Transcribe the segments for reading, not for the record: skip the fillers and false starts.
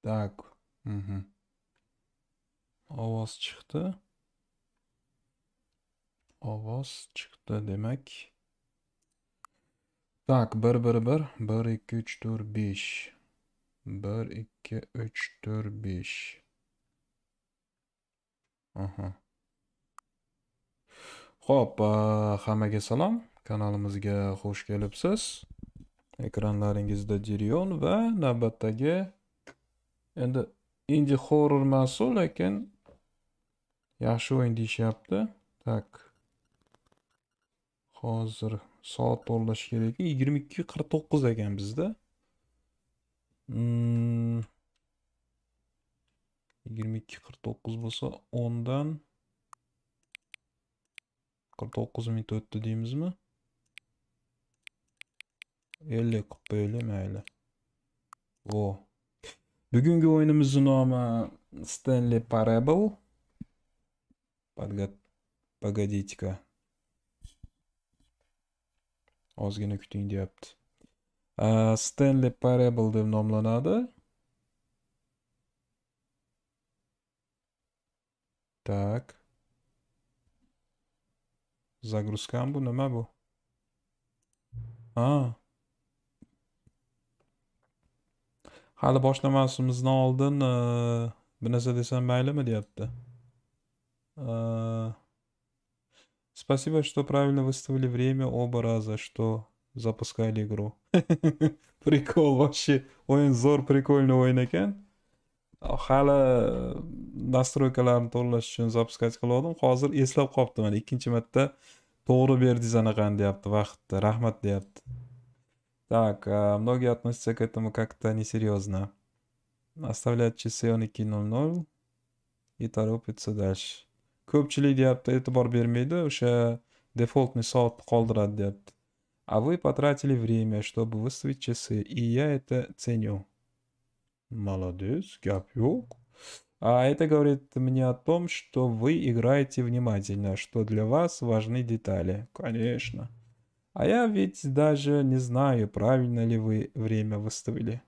Так. Ovoz chiqdi. Ovoz chiqdi demak. Tak, 1 1 1 1 2 3 4 5. 1 2 3 4 5. Aha. Xo'p, hammaga salom. Kanalimizga xush kelibsiz. Ekranlaringizda jarayon va navbatdagi endi indie horror emas, lekin yaxshi o'yin deyishyapti. Tak. Hozir soat to'llash kerak. 22:49 ekan bizda. 22:49 bo'lsa 10 dan 49 minut o'tdi deymizmi? 50 qilib qo'yaylik, mayli. Vo. Bugungi o'yinimizning nomi Stanley Parable. Pогодите-ка. Ozgina kuting deyapti. Stanley Parable deb nomlanadi. Tak. Загрузкам bu nima bu? Hali boshlamasimizdan oldin bir narsa desam maylimi deyapti. Спасибо, что правильно выставили время оба раза, что запускали игру. Прикол вообще. O'yin zo'r, прикольный o'yin ekan. Hali настройкаларni to'g'rilash uchun zapuskach qildim. Hozir eslab qolibdim. Mana ikkinchi marta to'g'ri berdingiz anaqani deyapti vaqtda. Rahmat deyapti. Так, многие относятся к этому как-то несерьезно. Оставляют часы 12:00 и торопятся дальше. ko'pchilik deyapti, e'tibor bermaydi, o'sha defaultni soatni qoldiradi deyapti. А вы потратили время, чтобы выставить часы, и я это ценю. Молодец, gap yo'q. А это говорит мне о том, что вы играете внимательно, что для вас важны детали. Конечно. А я ведь даже не знаю, правильно ли вы время выставили.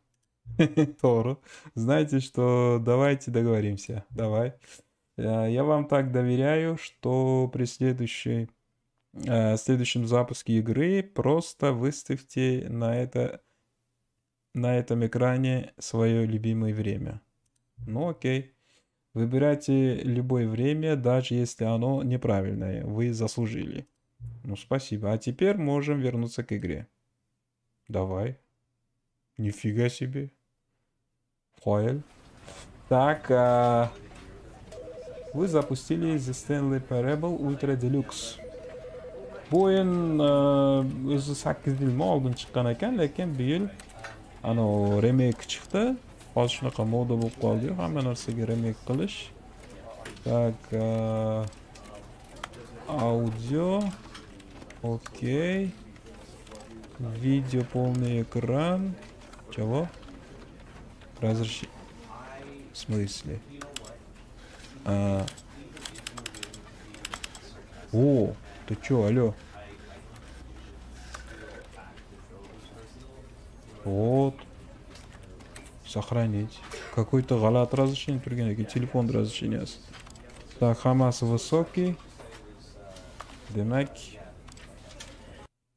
Тору. Знаете что, давайте договоримся. Давай. Я вам так доверяю, что при следующем запуске игры просто выставьте на этом экране свое любимое время. Ну окей. Выбирайте любое время, даже если оно неправильное. Вы заслужили. Ну спасибо. А теперь можем вернуться к игре. Давай. Нифига себе. Файл. Так, вы запустили The Stanley Parable Ultra Deluxe. Bu o'yin o'zi 8 yil oldin chiqqan ekan, lekin bu yil remake chiqdi. Hozir shunaqa moda bo'lib qoldi, hamma narsaga remake qilish. Так, аудио. Окей. Видео полный экран. Чего? Разрешение. В смысле? О, ты чё, алло? Вот. Сохранить. Какой-то галат разрешение turgan ekan, telefon разрешенияsi. Так, hammasi высокий. Demak,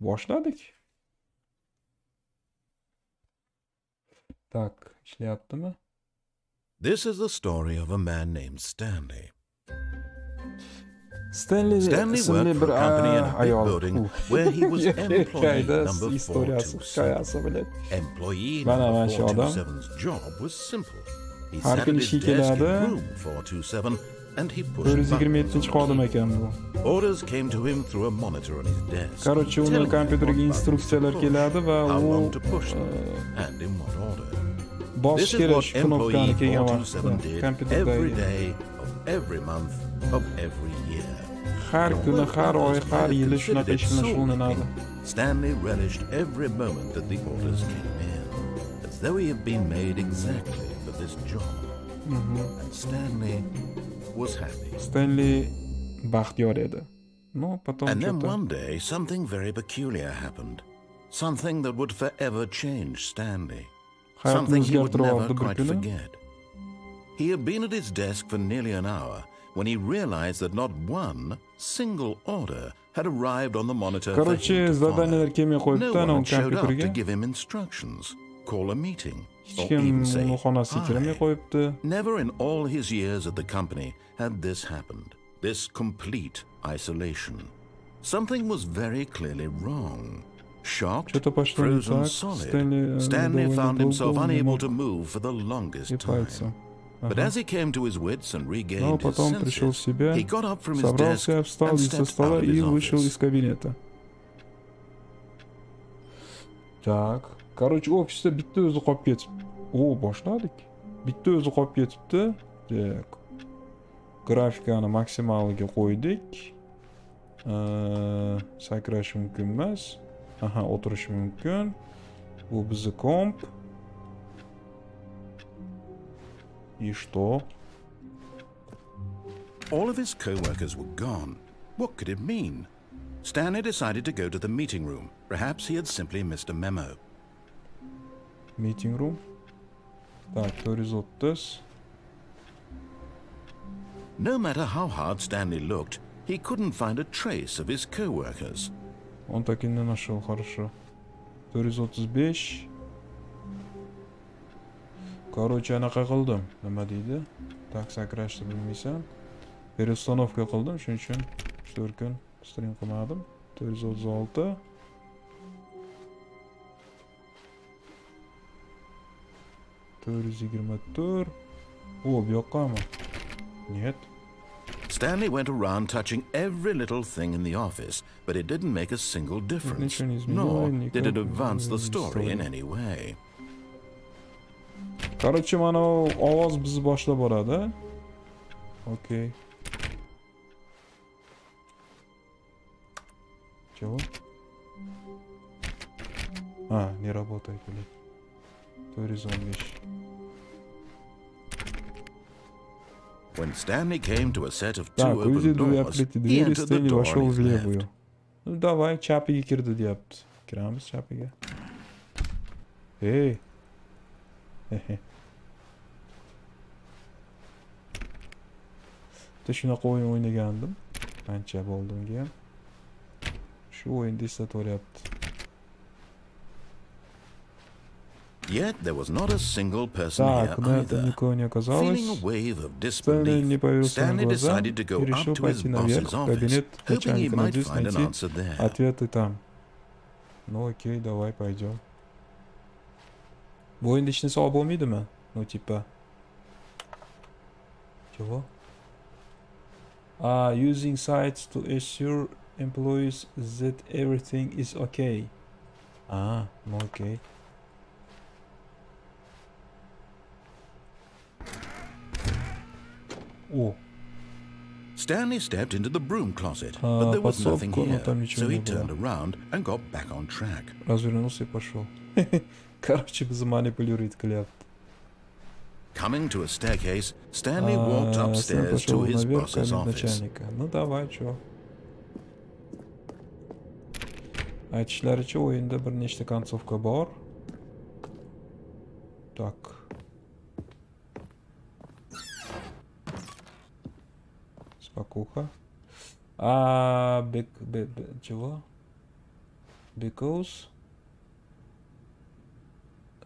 boshladik. Так, ishlayaptimi? This is the story of a man named Stanley. Stanley worked for a company in a big building where he was employee number 427. Employee number 427's job was simple. He sat at his desk in room 427 and he pushed buttons. Orders came to him through a monitor on his desk. Короче, uni kompyuterga instruksiyalar keladi va how u long to push them and in what order. bosh This is kerak what shu knopkani employee kelgan 427 vaqtda did kompyuterdagi every day of every month of every year. har kuni, har oy, har yili shunaqa ish bilan shug'ullanadi. Stanley relished every moment that the orders came in, as though he had been made exactly for this job. And Stanley was happy. Stanley baxtiyor edi. No, потом And then что-то. one day, something very peculiar happened. Something that would forever change Stanley. Something he would never quite forget. He had been at his desk for nearly an hour when he realized that not one single order had arrived on the monitor for him Короче, to задание kelmay follow. No qo'yibdi ana one had showed up to kompyuterga. give him instructions, call a meeting, or Hech kim even say uni xonasiga kiramay hi. qo'yibdi. Never in all his years at the company had this happened, this complete isolation. Something was very clearly wrong. Shocked, Что-то пошло не frozen так. solid, Stanley Stanley found довольно himself долго не unable мог to move for the longest и time. пальцем. But Ага. as he came to his wits and Но regained his потом пришел в senses, себя, he got up from his desk собрался, встал and из-за stepped out стола of и his вышел из office. кабинета. Так, короче, ofisda bitta o'zi qolib ketib. O, boshladik. Bitta o'zi qolib ketibdi. Так. Grafikani maksimaliga qo'ydik. Sakrash mumkin emas. Aha, o'tirish mumkin. Bu bizning komp. И что? All of his co-workers were gone. What could it mean? Stanley decided to go to the meeting room. Perhaps he had simply missed a memo. Meeting room. Так, 430. No matter how hard Stanley looked, he couldn't find a trace of his co-workers. Он так и не нашел, хорошо. 435. Короче, anaqa qildim. Nima deydi? Tak, sakrashni bilmaysan. Переустановка qildim, shuning uchun 4 kun stream qilmadim. 436. O, bu yoqqami? Нет. Stanley went around touching every little thing in the office, but it didn't make a single difference, nor did it advance the story in any way. Короче, mana ovoz bizni boshlab boradi. Okey. Чего? А, не работает, блядь. When Stanley came to a set of two Так, open увидел doors, открытые he двери, entered the Стэнли door вошел on в his левую. left. Ну давай, чапиге кирди deyapti. Kiramiz chapiga. Ey. Shunaqa o'yin o'ynagandim. Qancha bo'ldi unga ham. Shu o'yinda eslatoryapti. Yet there was not a single person here Так, на этом either. никого не Feeling a оказалось. wave of Стэнли не disbelief, поверил своим Stanley глазам decided to и go up решил to his пойти наверх boss's в кабинет office, hoping he начальника, might надеясь find an найти answer there. ответы там. Ну окей, давай пойдем. Bu oyunda hiç nesi olmaydimi? Ну типа. Чего? Using sites to assure employees that everything is okay. Ну окей. О. Stanley stepped into the broom closet, but there was nothing here, so he turned было. around and got back on track. Развернулся и пошел. Короче, заманипулирует клиент. Coming to a staircase, Stanley walked upstairs to his boss's office. Ну давай, чё. Aytishlaricha o'yinda bir nechta kontsovka bor. Так. Спокуха. Чего? Because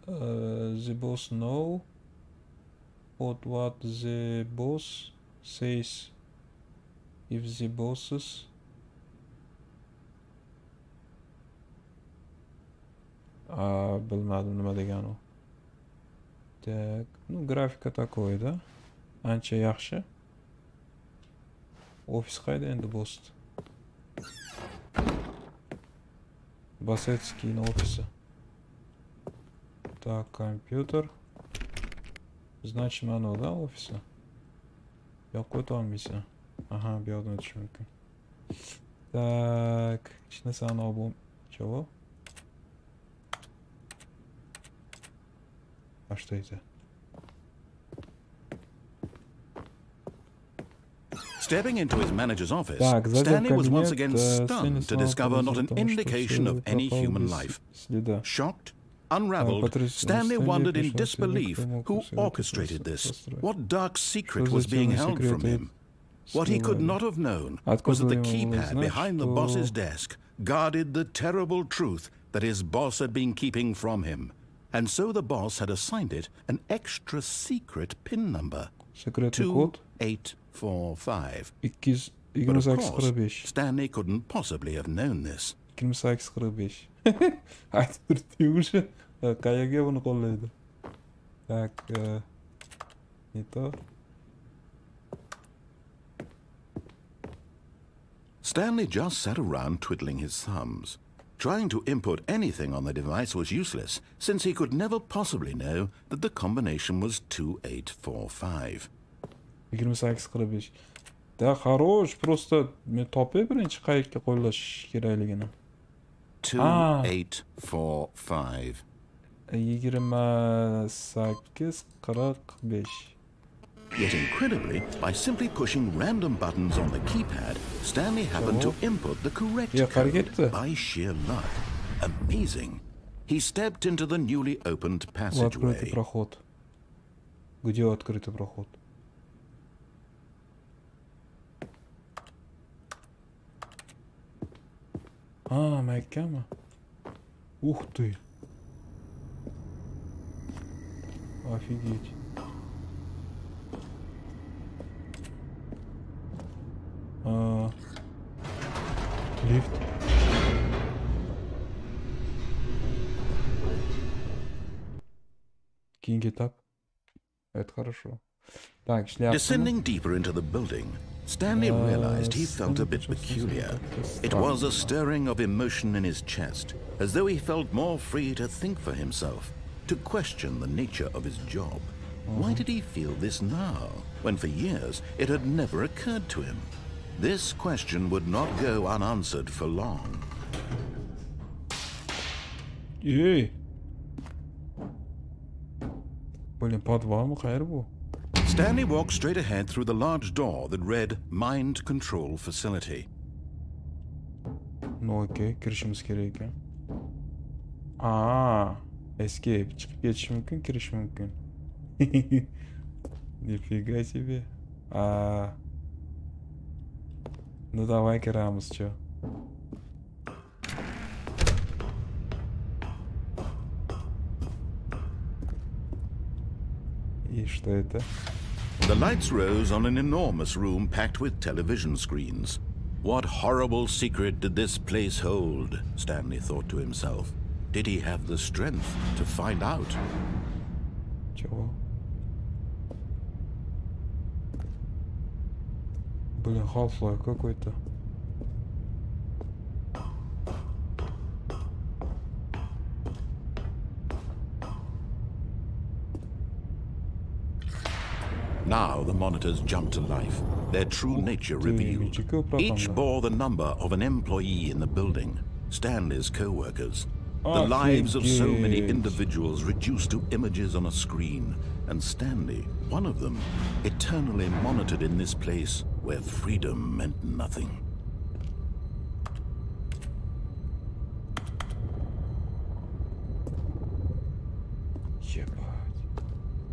the boss know what the boss says. If the bosses bilmadim nima degani u. Так, ну grafika такой, да? Ancha yaxshi. Ofis qayda endi boss? Басецкийning ofisi. Так, компьютер. Значит, mana da ofisi. Yo'q, o'ta olmaysan. Aha, bu yoqdan o'tish mumkin. Так, hech narsani olib Чего? А что это? Stepping into his manager's office, Так, Stanley was once again Stanley stunned to discover not an indication of any human life. Shocked, unraveled, Stanley wondered in disbelief who orchestrated this. What dark secret was being held from him? What he could not have known was that the keypad behind the boss's desk guarded the terrible truth that his boss had been keeping from him. And so the boss had assigned it an extra secret PIN number. 2845. But of course, Stanley couldn't possibly have known this. 2845. Aytib уже. Qayerga buni qo'llaydi? Так, не то. Stanley just sat around twiddling his thumbs. Trying to input anything on the device was useless, since he could never possibly know that the combination was 2845. 2845. Да, хорош, просто men topay birinchi qayerga qo'llash kerakligini. 2845. 2845. Yet incredibly, by simply pushing random buttons on the keypad, Stanley happened to input the correct code by sheer luck. Amazing. He stepped into the newly opened passageway. Открытый проход. Где открытый проход? Моя кама. Ух ты. Офигеть. Лифт. Кинь этап. Это хорошо. Так, шляпа. Descending deeper into the building, Stanley realized he felt a bit peculiar. It was a stirring of emotion in his chest, as though he felt more free to think for himself, to question the nature of his job. Why did he feel this now, when for years it had never occurred to him? This question would not go unanswered for long. Эй! Блин, подвал, қайыр бұл? Stanley walked straight ahead through the large door that read Mind Control Facility. Ну окей, кірішіміз керек екен. Escape. Çıkıp geçiş mümkün, giriş mümkün. Нифига себе. Ну давай кирамыз, чё. И что это? The lights rose on an enormous room packed with television screens. What horrible secret did this place hold? Stanley thought to himself. Did he have the strength to find out? Чего? Блин, Half-Life какой-то. Now the monitors jumped to life, their true nature revealed. Each bore the number of an employee in the building, Stanley's co-workers. The lives of so many individuals reduced to images on a screen, and Stanley, one of them, eternally monitored in this place where freedom meant nothing.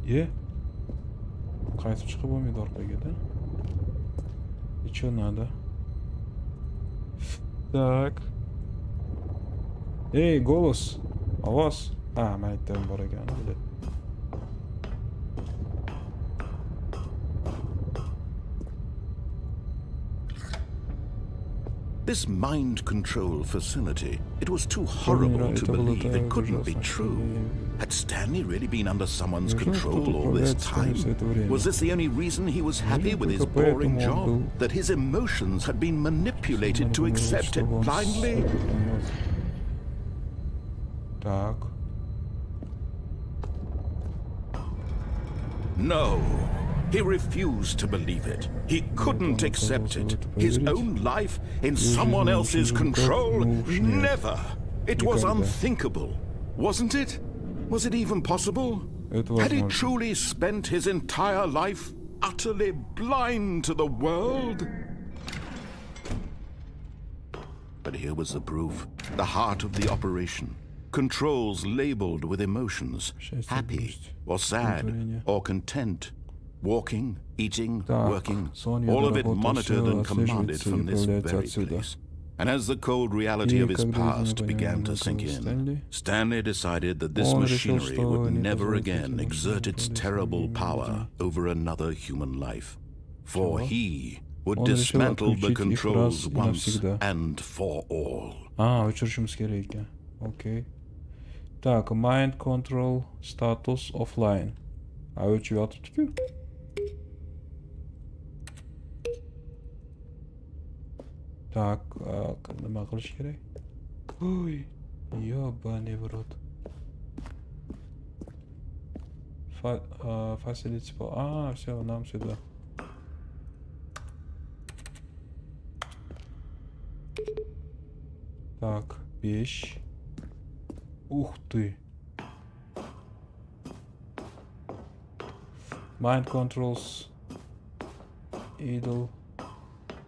Ебать. Қайтып шығып болмайды орқаға, да? И чё надо? Так. Эй, голос! Аваз! Мәйттен бар екен, білет. This mind control facility, it was too horrible to believe. It couldn't be true. Had Stanley really been under someone's control all this time? Was this the only reason he was happy with his boring job? That his emotions had been manipulated to accept it blindly? Так. No. He refused to believe it. He couldn't accept it. His own life in someone else's control? Never! It was unthinkable. Wasn't it? Was it even possible? Had he truly spent his entire life utterly blind to the world? But here was the proof. The heart of the operation. Controls labeled with emotions. Happy, or sad, or content. Walking, eating, working, all of it monitored and commanded from this very place. And as the cold reality of his past began to sink in, Stanley decided that this machinery would never again exert its terrible power over another human life. For he would dismantle the controls once and for all. Өчіршіміз керек екен. Окей. Так, Mind Control Status Offline. Өчіп атып түкі? Так, нема қылыш керек? Ой, ёбаный в рот. Facility. Все, нам сюда. Так, вещь. Ух ты. Mind controls. Idle.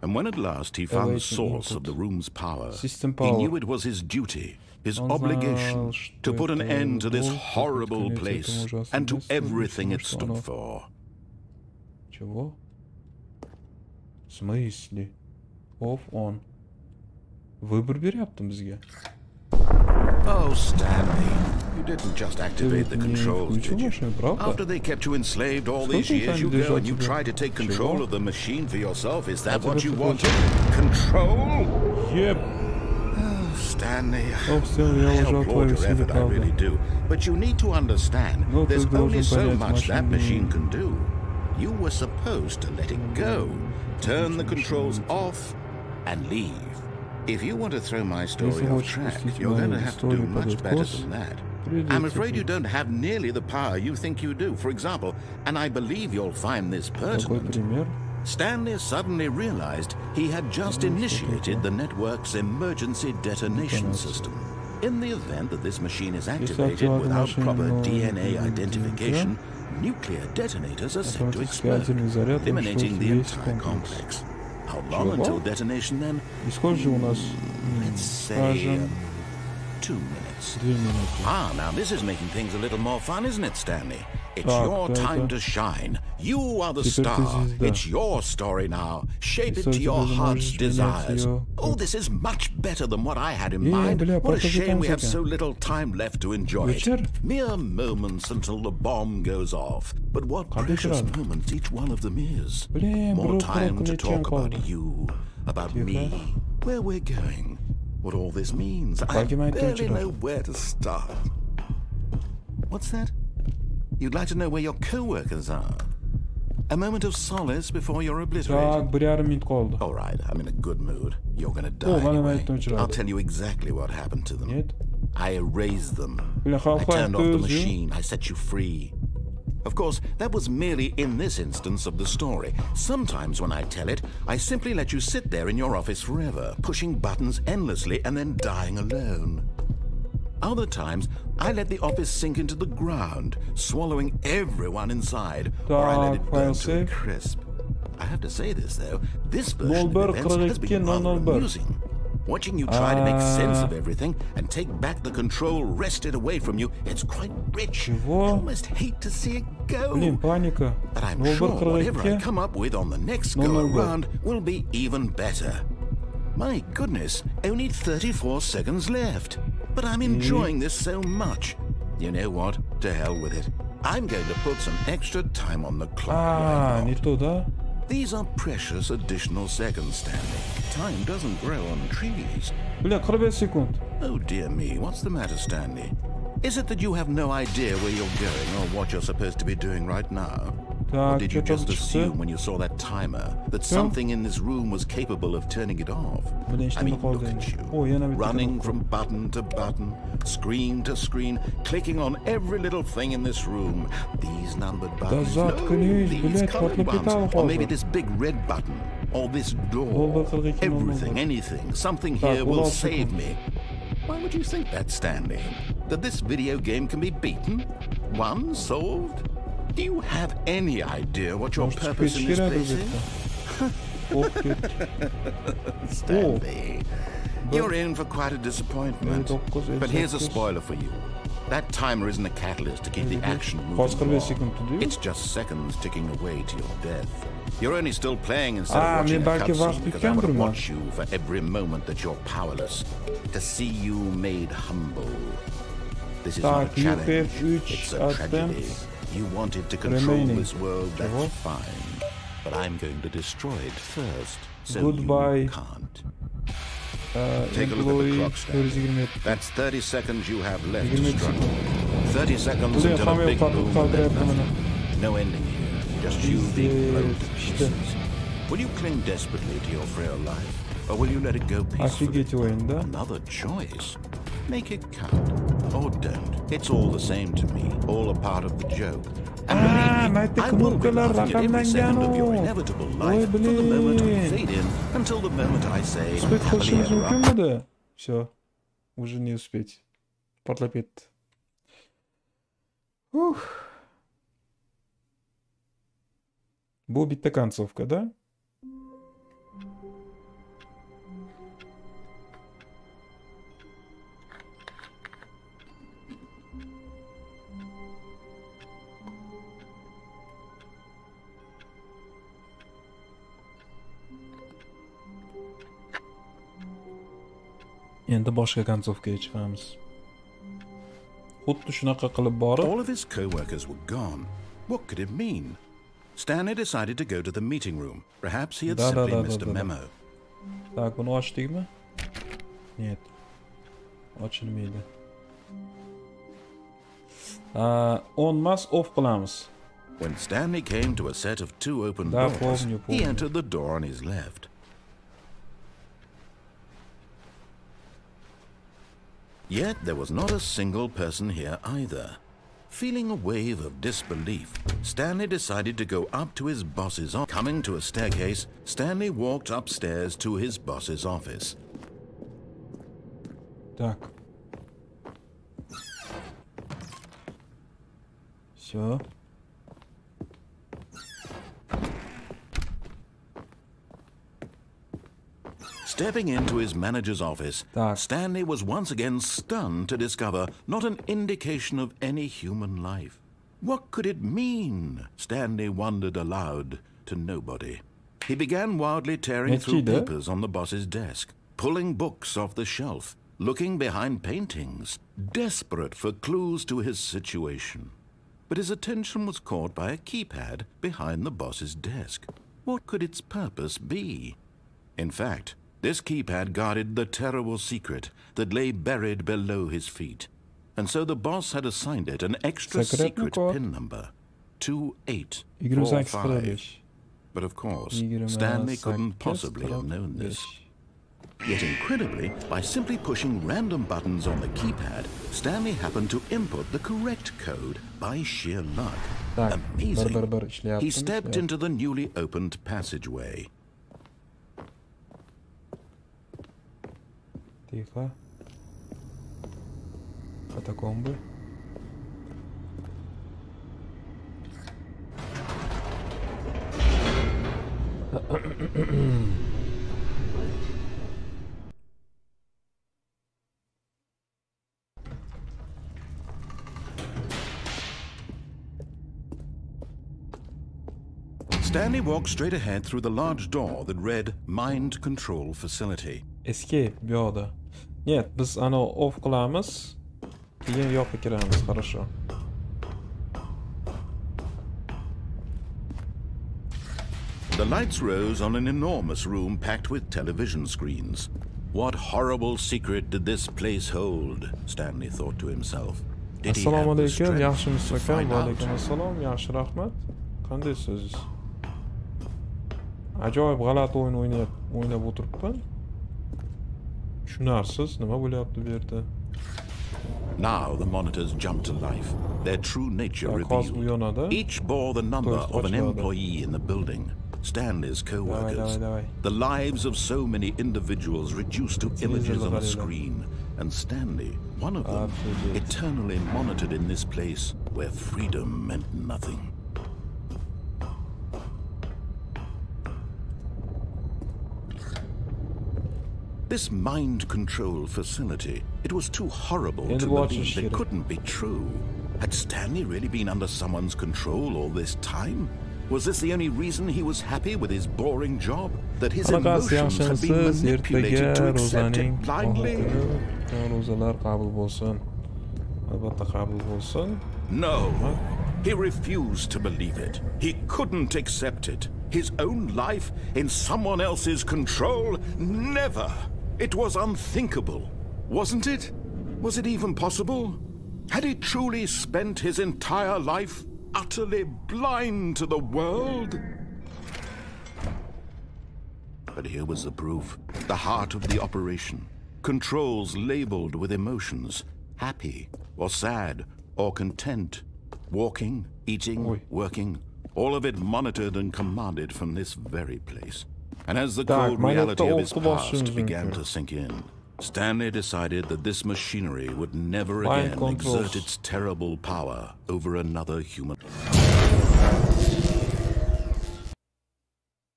And when at last he found the source of the room's power, he knew it was his duty, his obligation, to put an end to this horrible place and to everything it stood for. Чего? В смысле? Off, on. Выбор беряптым бізге. Oh, Stanley, you didn't just activate the controls, did you? After they kept you enslaved all these years, you go and you try to take control of the machine for yourself. Is that what you wanted? Control? Yep. Oh, Stanley, I applaud your effort, I really do. But you need to understand, there's only so much that machine can do. You were supposed to let it go, turn the controls off, and leave. If you want to throw my story off track, you're going to have to do much better than that. I'm afraid you don't have nearly the power you think you do. For example, and I believe you'll find this pertinent, Stanley suddenly realized he had just initiated the network's emergency detonation system. In the event that this machine is activated without proper DNA identification, nuclear detonators are set to explode, eliminating the entire complex. How long until detonation then? Let's say 2 minutes. Ah, now this is making things a little more fun, isn't it, Stanley? It's your time to shine. You are the star. It's your story now. Shape it to your heart's desires. Oh, this is much better than what I had in mind. What a shame we have so little time left to enjoy it. Mere moments until the bomb goes off. But what precious moments each one of them is. More time to talk about you, about me, where we're going, what all this means. I barely know where to start. What's that? You'd like to know where your co-workers are? A moment of solace before you're obliterated. All right, I'm in a good mood. You're gonna die anyway. I'll tell you exactly what happened to them. I erased them. I turned off the machine. I set you free. Of course, that was merely in this instance of the story. Sometimes when I tell it, I simply let you sit there in your office forever, pushing buttons endlessly and then dying alone. Other times, I let the office sink into the ground, swallowing everyone inside, or I let it burn to a crisp. I have to say this, though, this version of events has been rather amusing. Watching you try to make sense of everything and take back the control wrested away from you, it's quite rich. I almost hate to see it go. But I'm sure whatever I come up with on the next go-around will be even better. My goodness, only 34 seconds left. But I'm enjoying this so much. You know what? To hell with it. I'm going to put some extra time on the clock. These are precious additional seconds, Stanley. Time doesn't grow on trees. Oh dear me, what's the matter, Stanley? Is it that you have no idea where you're going or what you're supposed to be doing right now? Or did you just assume when you saw that timer that something in this room was capable of turning it off? I mean, look at you, running from button to button, screen to screen, clicking on every little thing in this room. These numbered buttons, no, these colored ones, or maybe this big red button, or this door. Everything, anything, something here will save me. Why would you think that, Stanley? That this video game can be beaten? Won? Solved? Do you have any idea what your purpose in this place is? Stanley, you're in for quite a disappointment. But here's a spoiler for you. That timer isn't a catalyst to keep the action moving along. It's just seconds ticking away to your death. You're only still playing instead of watching a cutscene because I would watch you for every moment that you're powerless. To see you made humble. This is not a challenge, it's a tragedy. You wanted to control this world, that's fine. But I'm going to destroy it first, so you can't. Take a look at the clock, Stanley. That's 30 seconds you have left to struggle. 30 seconds until a big boom and then nothing. No ending here, just you being blown to pieces. Will you cling desperately to your frail life, or will you let it go peacefully? Another choice. Make it count, or don't. It's all the same to me, all a part of the joke. And believe me, I will be laughing at every second of your inevitable life from the moment we fade in until the moment I say, happily ever after. Все, уже не успеть. Подлопит. Бұл битті концовка, да? Endi boshqa kontsovkaga chiqamiz. Xuddi shunaqa qilib borib. All of his co-workers were gone. What could it mean? Stanley decided to go to the meeting room. Perhaps he had simply missed a memo. Так, buni ochdikmi? Нет. Ochilmaydi. On-mas off qilamiz. When Stanley came to a set of 2 open doors, he entered the door on his left. Yet there was not a single person here either. Feeling a wave of disbelief, Stanley decided to go up to his boss's office. Coming to a staircase, Stanley walked upstairs to his boss's office. Так. Всё. Stepping into his manager's office, Stanley was once again stunned to discover not an indication of any human life. What could it mean? Stanley wondered aloud to nobody. He began wildly tearing through papers on the boss's desk, pulling books off the shelf, looking behind paintings, desperate for clues to his situation. But his attention was caught by a keypad behind the boss's desk. What could its purpose be? In fact, this keypad guarded the terrible secret that lay buried below his feet. And so the boss had assigned it an extra secret PIN number, 2845. But of course, Stanley couldn't possibly have known this. Yet incredibly, by simply pushing random buttons on the keypad, Stanley happened to input the correct code by sheer luck. Amazing. He stepped into the newly opened passageway. Тихо. Катакомбы. Stanley walked straight ahead through the large door that read Mind Control Facility. Escape bu yoqda. Нет, biz ana off qilamiz. Keyin yoqqa kiramiz, хорошо. The lights rose on an enormous room packed with television screens. What horrible secret did this place hold? Stanley thought to himself. Did he have the strength to find out? Assalom, yaxshi rahmat. Qandaysiz? Ajoyib g'alati o'yin o'ynab o'tiribman. Tushunarsiz, nima bo'lyapti bu yerda? Now the monitors jumped to life, their true nature revealed. Each bore the number of an employee in the building, Stanley's co-workers. The lives of so many individuals reduced to images on a screen, and Stanley, one of them, eternally monitored in this place where freedom meant nothing. This mind control facility, it was too horrible to believe it couldn't be true. Had Stanley really been under someone's control all this time? Was this the only reason he was happy with his boring job? That his emotions had been manipulated to accept it blindly? No, he refused to believe it. He couldn't accept it. His own life in someone else's control? Never! It was unthinkable, wasn't it? Was it even possible? Had he truly spent his entire life utterly blind to the world? But here was the proof, the heart of the operation. Controls labeled with emotions, happy or sad or content, walking, eating, working, all of it monitored and commanded from this very place. And as the cold reality of his past began to sink in, Stanley decided that this machinery would never again exert its terrible power over another human.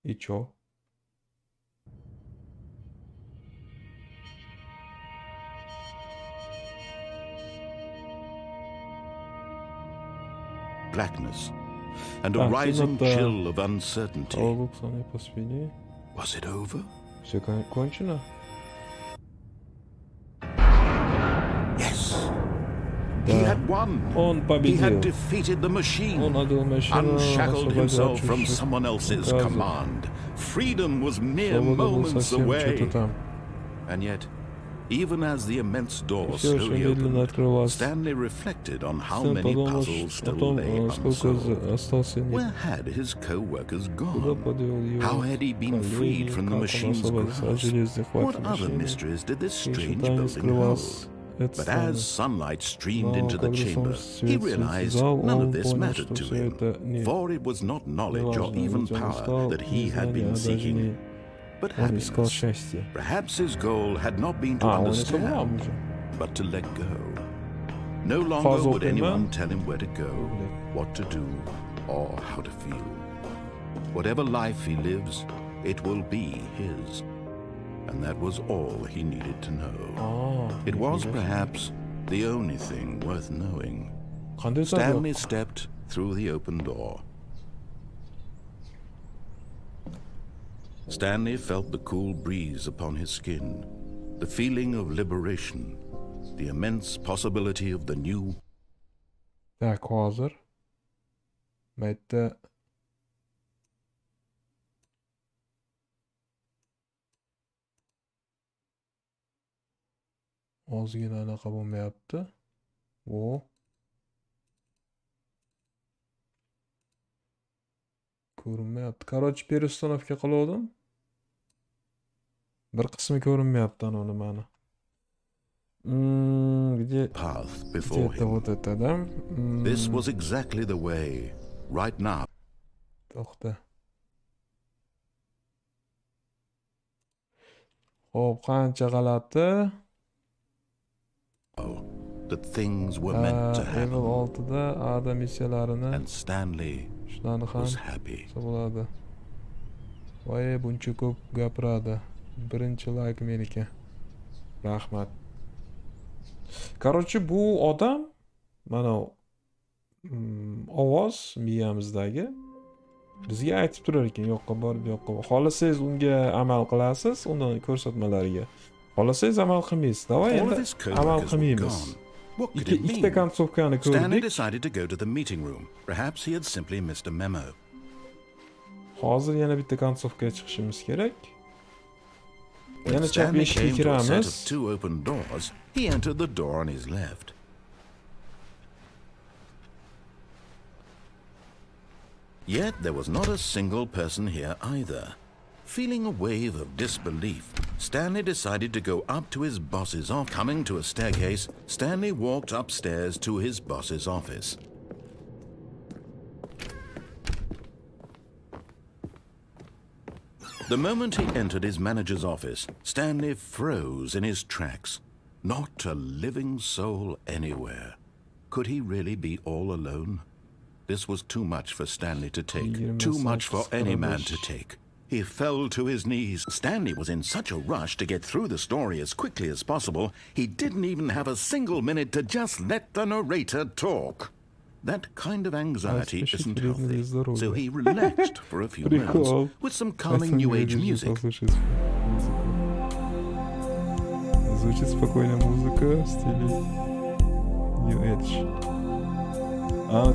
И чё? Blackness and a rising chill of uncertainty. Was it over? Всё кончено? Yes. He had won. He had defeated the machine, unshackled himself from someone else's command. Freedom was mere moments away. And yet, even as the immense door slowly opened, Stanley reflected on how many puzzles still lay unsolved. Where had his co-workers gone? How had he been freed from the machine's grasp? What other mysteries did this strange building hold? But as sunlight streamed into the chamber, he realized none of this mattered to him, for it was not knowledge or even power that he had been seeking, but happiness. Perhaps his goal had not been to understand, but to let go. No longer would anyone tell him where to go, what to do, or how to feel. Whatever life he lives, it will be his. And that was all he needed to know. It was perhaps the only thing worth knowing. Stanley stepped through the open door. Stanley felt the cool breeze upon his skin, the feeling of liberation, the immense possibility of the new. Так, hozir mayda ozgina anaqa bo'lmayapti. Ko'rinmayapti. Короче, переустановка qildim. Bir qismi ko'rinmayapti ana nimani. Path before him. This was exactly the way, right now. To'xta. Xo'p, qancha g'alati. That things were meant to happen. Level 6da Ada missiyalarini and Stanley was happy. Bo'ladi. Voy, buncha ko'p gapiradi. Birinchi like meniki. Rahmat. Короче, bu odam mana ovoz miyamizdagi bizga aytib turar ekan, yoqqa bor, bu yoqqa bor. Xohlasangiz unga amal qilasiz, uni ko'rsatmalariga. Xohlasangiz amal qilmaysiz. Davay endi amal qilmaymiz. Ikkita kontsovkani ko'rdik. Stanley decided to go to the meeting room. Perhaps he had simply missed a memo. Hozir yana bitta kontsovkaga chiqishimiz kerak. Yana chap eshikka kiramiz. Two open doors. He entered the door on his left. Yet there was not a single person here either. Feeling a wave of disbelief, Stanley decided to go up to his boss's office. Coming to a staircase, Stanley walked upstairs to his boss's office. The moment he entered his manager's office, Stanley froze in his tracks. Not a living soul anywhere. Could he really be all alone? This was too much for Stanley to take, too much for any man to take. He fell to his knees. Stanley was in such a rush to get through the story as quickly as possible, he didn't even have a single minute to just let the narrator talk. That kind of anxiety isn't healthy, so he relaxed for a few minutes with some calming new age music. Звучит спокойная музыка в стиле New Age.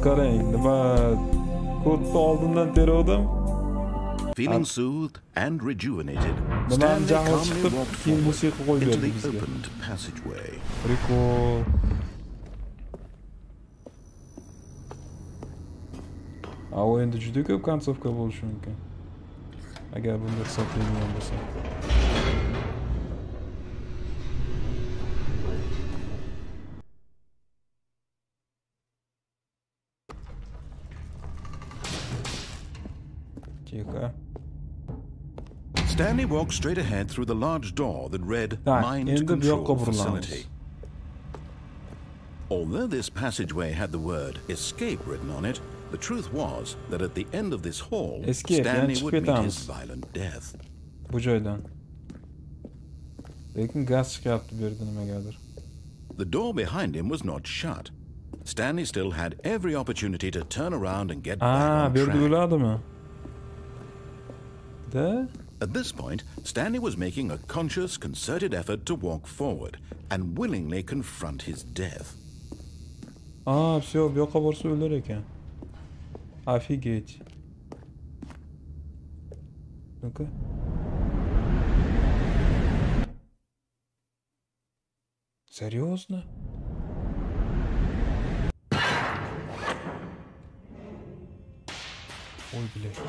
Qarang, nima kodni oldindan teravdim. Feeling soothed and rejuvenated, Stanley calmly walked forward into the opened passageway. Prikol. O'yinda juda ko'p kontsovka bo'lishi mumkin. Agar bunda hisoblangan bo'lsa. Stanley walked straight ahead through the large door that read Mind Control Facility. Although this passageway had the word Escape written on it, the truth was that at the end of this hall, Stanley would meet his violent death. Bu joydan. Lekin gaz chiqyapti bu yerda nimagadir. The door behind him was not shut. Stanley still had every opportunity to turn around and get back on track. At this point, Stanley was making a conscious, concerted effort to walk forward and willingly confront his death. Всё, bu yoqqa borsa o'lar ekan. Офигеть. Ну-ка. Серьезно? Ой, блядь.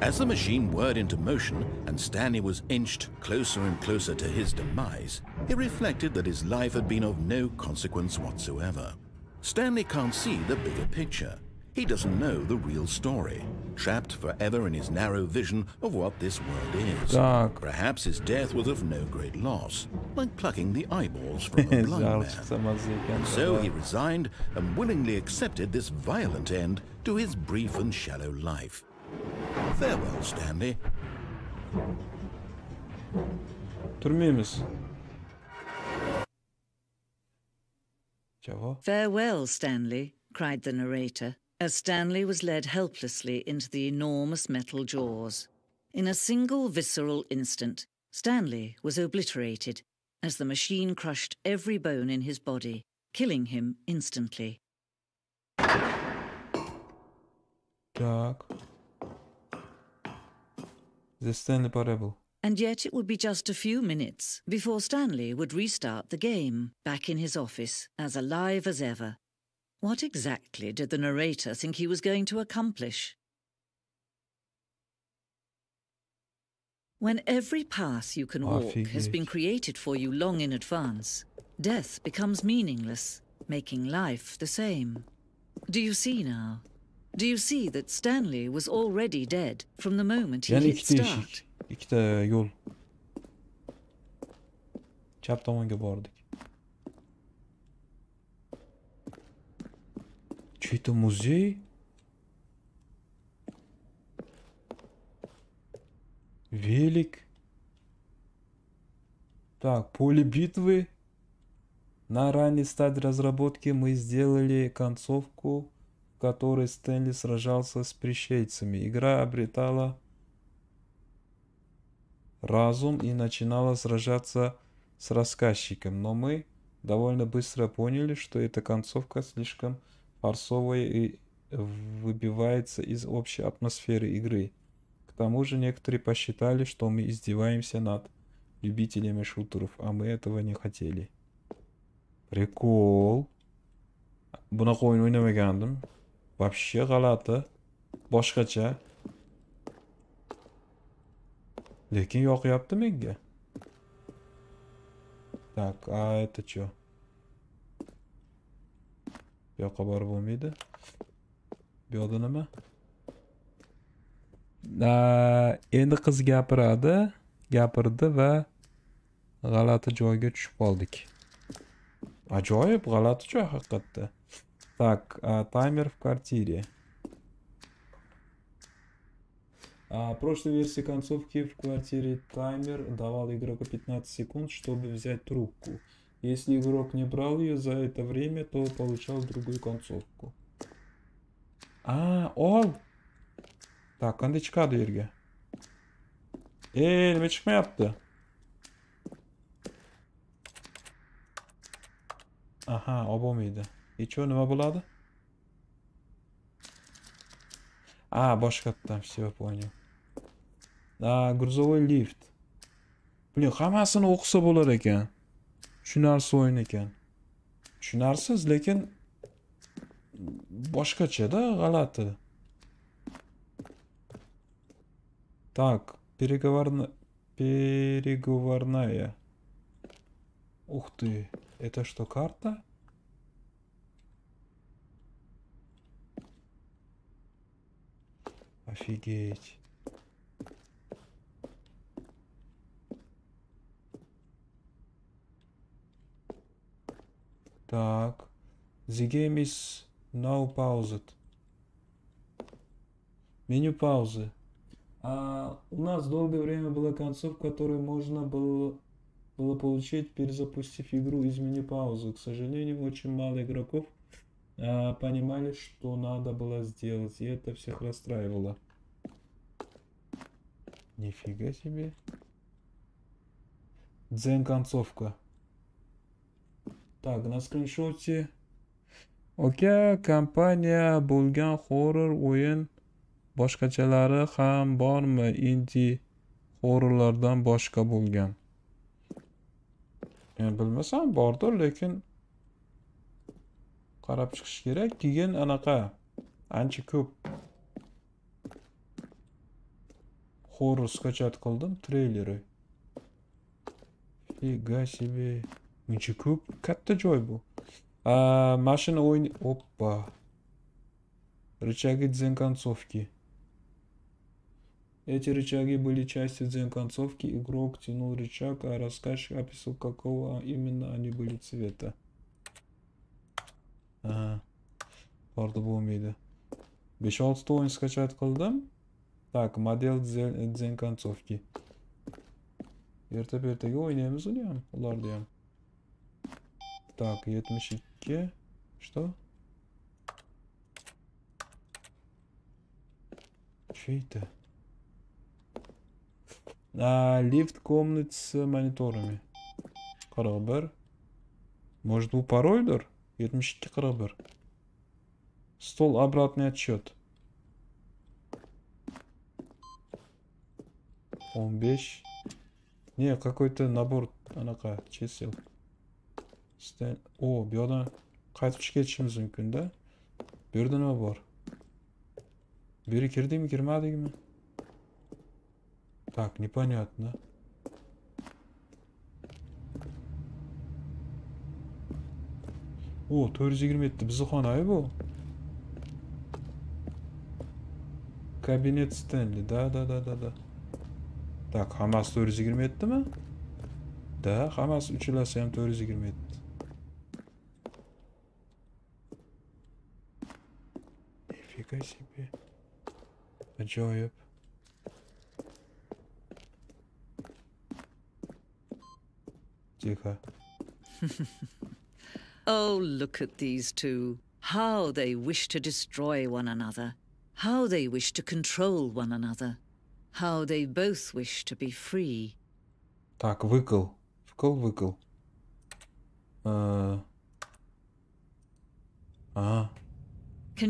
As the machine whirred into motion and Stanley was inched closer and closer to his demise, he reflected that his life had been of no consequence whatsoever. Stanley can't see the bigger picture. He doesn't know the real story, trapped forever in his narrow vision of what this world is. Perhaps his death was of no great loss, like plucking the eyeballs from a blind man. And so he resigned and willingly accepted this violent end to his brief and shallow life. Farewell, Stanley. Farewell, Stanley, cried the narrator, as Stanley was led helplessly into the enormous metal jaws. In a single visceral instant, Stanley was obliterated as the machine crushed every bone in his body, killing him instantly. The Stanley Parable. And yet it would be just a few minutes before Stanley would restart the game, back in his office, as alive as ever. What exactly did the narrator think he was going to accomplish? When every path you can walk has been created for you long in advance, death becomes meaningless, making life the same. Do you see now? Do you see that Stanley was already dead from the moment he hit start? İkide yol. Chap tomonga bordik. Чей-то музей? Велик. Так, поле битвы. На ранней стадии разработки мы сделали концовку, в которой Стэнли сражался с пришельцами. Игра обретала разум и начинала сражаться с рассказчиком. Но мы довольно быстро поняли, что эта концовка слишком фарсовая и выбивается из общей атмосферы игры. К тому же некоторые посчитали, что мы издеваемся над любителями шутеров, а мы этого не хотели. Прикол. Bunaqa o'yin o'ynamagandim. Вообще g'alati. Boshqacha. Lekin yoqyapti menga. Так, а это что? Bu yoqqa borib bo'lmaydi. Bu yoqda nima? Endi qiz gapirdi va g'alati joyga tushib qoldik. Ajoyib, g'alati joy haqiqatda. Так, таймер в квартире. В прошлой версии концовки в квартире таймер давал игроку 15 секунд, чтобы взять трубку. Если игрок не брал ее за это время, то получал другую концовку. Ol! Так, qanday chiqadi yerga? Nima chiqmayapti? Aha, olib bo'lmaydi. Icho nima bo'ladi? Boshqatdan, все, понял. Грузовой лифт. Блин, hammasini o'qisa bo'lar ekan. Tushunarsiz o'yin ekan. Tushunarsiz, lekin boshqacha-da, g'alati. Так, переговорная. Ух ты, это что, карта? Офигеть. Так. The game is now paused. Меню паузы. У нас долгое время была концовка, которую можно было получить, перезапустив игру из меню паузы. К сожалению, очень мало игроков понимали, что надо было сделать, и это всех расстраивало. Нифига себе. Дзен концовка. Так, на скриншоте. Окей, компания bo'lgan хоррор o'yin boshqachalari ham bormi? Indie horrorlardan boshqa bo'lgan. Bilmasam bordir, lekin qarab chiqish kerak. Keyin anaqa ancha ko'p horror skачать qildim, treyleri. Figa себе. Muncha ko'p, katta joy bu. Mashina o'yin, oppa. Рычаги дзен-концовки. Эти рычаги были частью дзен-концовки. Игрок тянул рычаг, а рассказчик описал, какого именно они были цвета. Ага. Порды болмайды. 5-6 oyun скачать qildim. Так, модель дзен-концовки. Erta-ertaga o'ynaymiz uni ham, ularni ham. Так, 72. Что? Что это? Лифт комнат с мониторами. 41. Может, bu paroldir? 72-41. Стол, обратный отсчет. 15. Не, какой-то набор анаqa чисел. О, bu yoqdan qaytib ketishimiz mumkin-da. Bu yerda nima bor? Bu yerga kirdikmi, kirmadikmi? Так, непонятно. О, 427 bizni xona bu. Kabinet Stanley. Da. Так, hammasi 427 mi? Da, hammasi uchalasi ham 427. Nifika себе. Ajoyib. Тихо. Oh, look at these two. How they wish to destroy one another. How they wish to control one another. How they both wish to be free. Так, выкл. Выкл. Can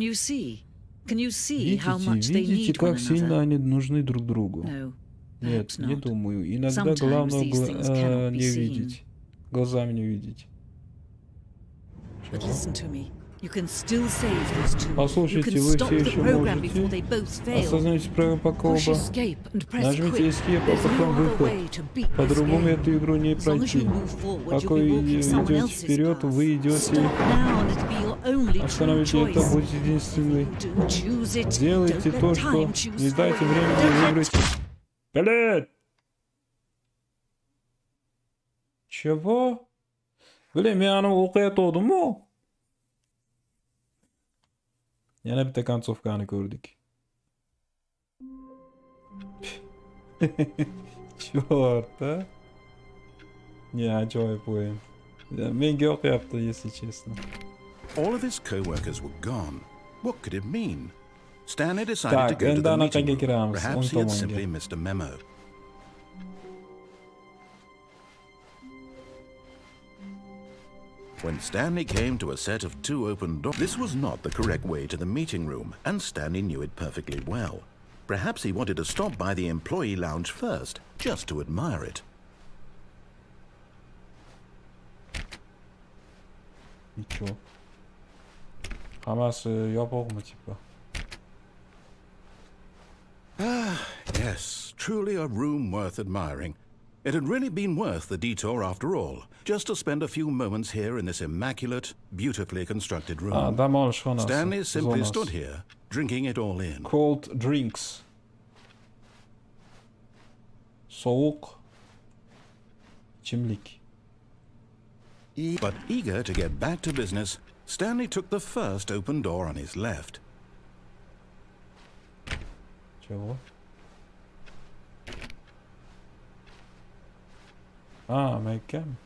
you see? Can you see how much they Видите, need one как сильно another? они нужны друг другу? No, Нет, perhaps не not. думаю. Иногда Sometimes главное these things cannot be не seen. видеть. Глазами не видеть. But listen to me. You can still save these two. You Послушайте, can вы stop все the еще program before можете. they both fail. Осознайте правила по Push колба. escape and press Нажмите quit. escape, а There's потом no other way выход. to beat this По-другому game. эту игру не As long as пройти. you move forward, you'll Пока be walking someone идете else's вперед, path. вы идете. Stop now and it'll be your only true Остановите это, choice. будет единственный. Do choose it. Делайте Don't то, let что time choose не for дайте you. времени Don't let выбрать. Блядь! Чего? Блин, мен аны o'qiyotgandim-ku. Yana bitta kontsovkani ko'rdik. Chort, a? Ne, ajoyib o'yin. Menga yoqyapti, если честно. All of his co-workers were gone. What could it mean? Stanley decided to go to the meeting room. Perhaps he had simply missed a memo. When Stanley came to a set of 2 open doors, this was not the correct way to the meeting room, and Stanley knew it perfectly well. Perhaps he wanted to stop by the employee lounge first, just to admire it. Ничего. Hammasi yopiqmi, типа? Ah, yes, truly a room worth admiring. It had really been worth the detour after all, just to spend a few moments here in this immaculate, beautifully constructed room. Dam olish xonasi. Stanley simply stood here, drinking it all in. Cold drinks. Soğuk ichimlik. But eager to get back to business, Stanley took the first open door on his left. Чего? Мейкем.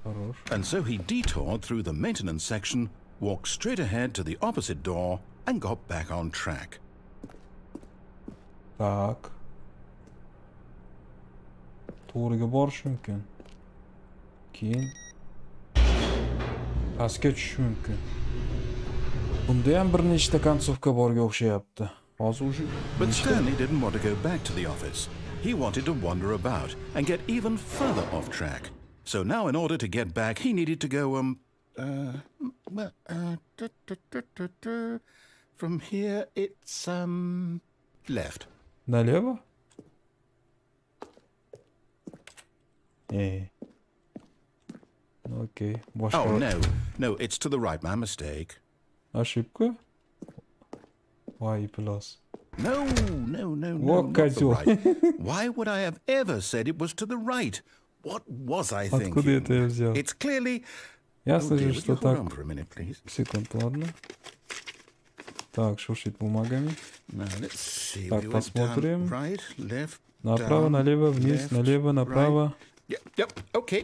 Хорош. And so he detoured through the maintenance section, walked straight ahead to the opposite door, and got back on track. Так. To'g'riga borish mumkin. Keyin pastga tushish mumkin. Bunda ham bir nechta kontsovka borga o'xshayapti. Hozir уже. But Stanley didn't want to go back to the office. He wanted to wander about and get even further off track. So now in order to get back, he needed to go, from here it's, left. Налево? Окей. Oh, no, it's to the right, my mistake. Ошибка? Y plus. No, not the right. Why would I have ever said it was to the right? What was I thinking? Откуда это я взял? It's clearly... Ясно же, что так... Hold on for a minute, please. Секунду, ладно. Так, шуршит бумагами. Так, посмотрим. Направо, налево, вниз, налево, направо.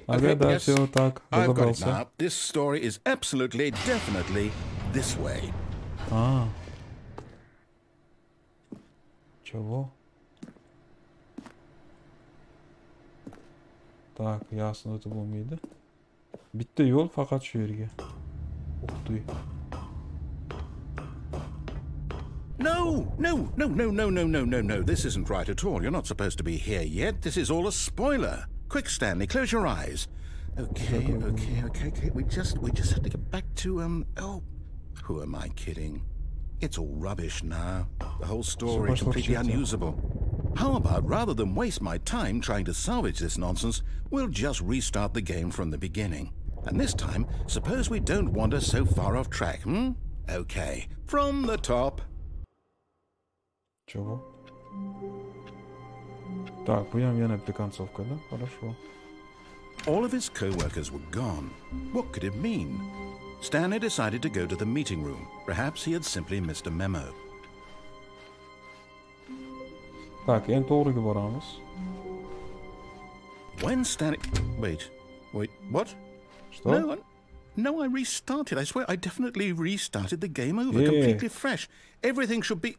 Ага, да, все так, разобрался. This story is absolutely, definitely this way. А. Чего? Так, ясно, это болмайды. Bitta yo'l faqat shu yerga. O'qituy. No. This isn't right at all. You're not supposed to be here yet. This is all a spoiler. Quick, Stanley, close your eyes. Okay. We just have to get back to, oh, who am I kidding? It's all rubbish now. The whole story completely unusable. How about, rather than waste my time trying to salvage this nonsense, we'll just restart the game from the beginning. And this time, suppose we don't wander so far off track, hmm? Okay, from the top. Чего? Так, будем я на концовка, да? Хорошо. All of his co-workers were gone. What could it mean? Stanley decided to go to the meeting room. Perhaps he had simply missed a memo. Так, en to'g'riga boramiz. When Stanley... Wait, what? Что? No, I restarted. I swear, I definitely restarted the game over, completely fresh. Everything should be...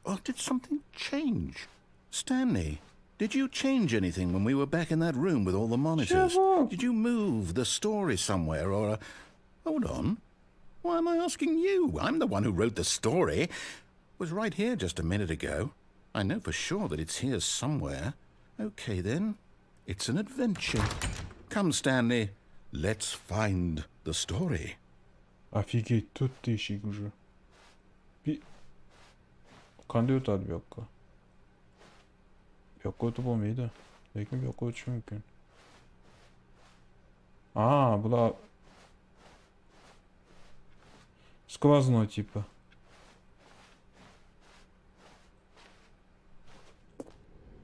Oh, did something change? Stanley, did you change anything when we were back in that room with all the monitors? Did you move the story somewhere or... Hold on. Why am I asking you? I'm the one who wrote the story. It was right here just a minute ago. I know for sure that it's here somewhere. Okay, then. It's an adventure. Come, Stanley. Let's find the story. Офигеть, тут тысячи уже. Qanday o'tadi bu yoqqa? Bu yoqqa o'tib bo'lmaydi. Lekin bu yoqqa o'tish mumkin. А, bular сквозной типа.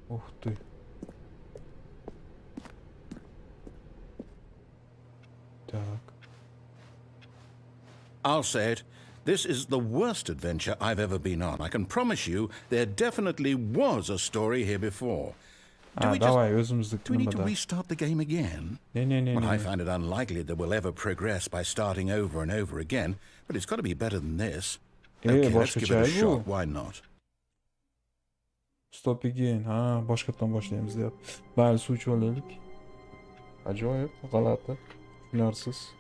Ух ты. Так. I'll say it. This is the worst adventure I've ever been on. I can promise you there definitely was a story here before. Do we need to restart the game again? Well, I find it unlikely that we'll ever progress by starting over and over again, but it's got to be better than this. Okay, let's give it a shot. Why not? Stop again. Ha, boshqatdan boshlaymiz deb. Bali suv ichib olaylik. Ajoyib, g'alati, tushunarsiz.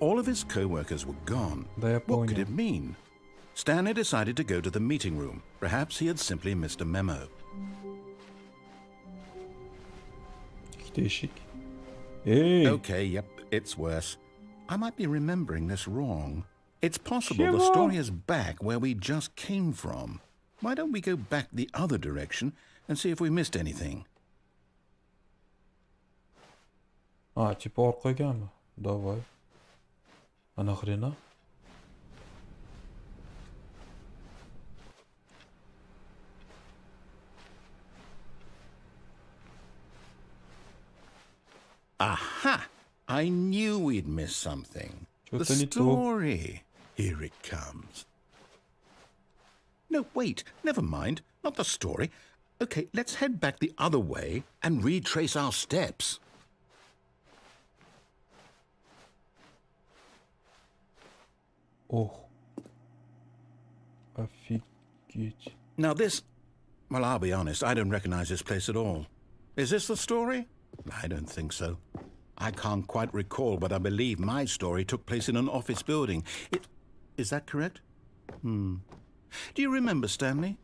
All of his co-workers were gone. What could it mean? Stanley decided to go to the meeting room. Perhaps he had simply missed a memo. Okay, yep, it's worse. I might be remembering this wrong. It's possible the story is back where we just came from. Why don't we go back the other direction and see if we missed anything? А, типа orqaganmi? Давай. А нахрена? Aha! I knew we'd miss something. The story. Here it comes. No, wait. Never mind. Not the story. Okay, let's head back the other way and retrace our steps. Oh. Офигеть. Now this... Well, I'll be honest. I don't recognize this place at all. Is this the story? I don't think so. I can't quite recall, but I believe my story took place in an office building. Is that correct? Do you remember, Stanley?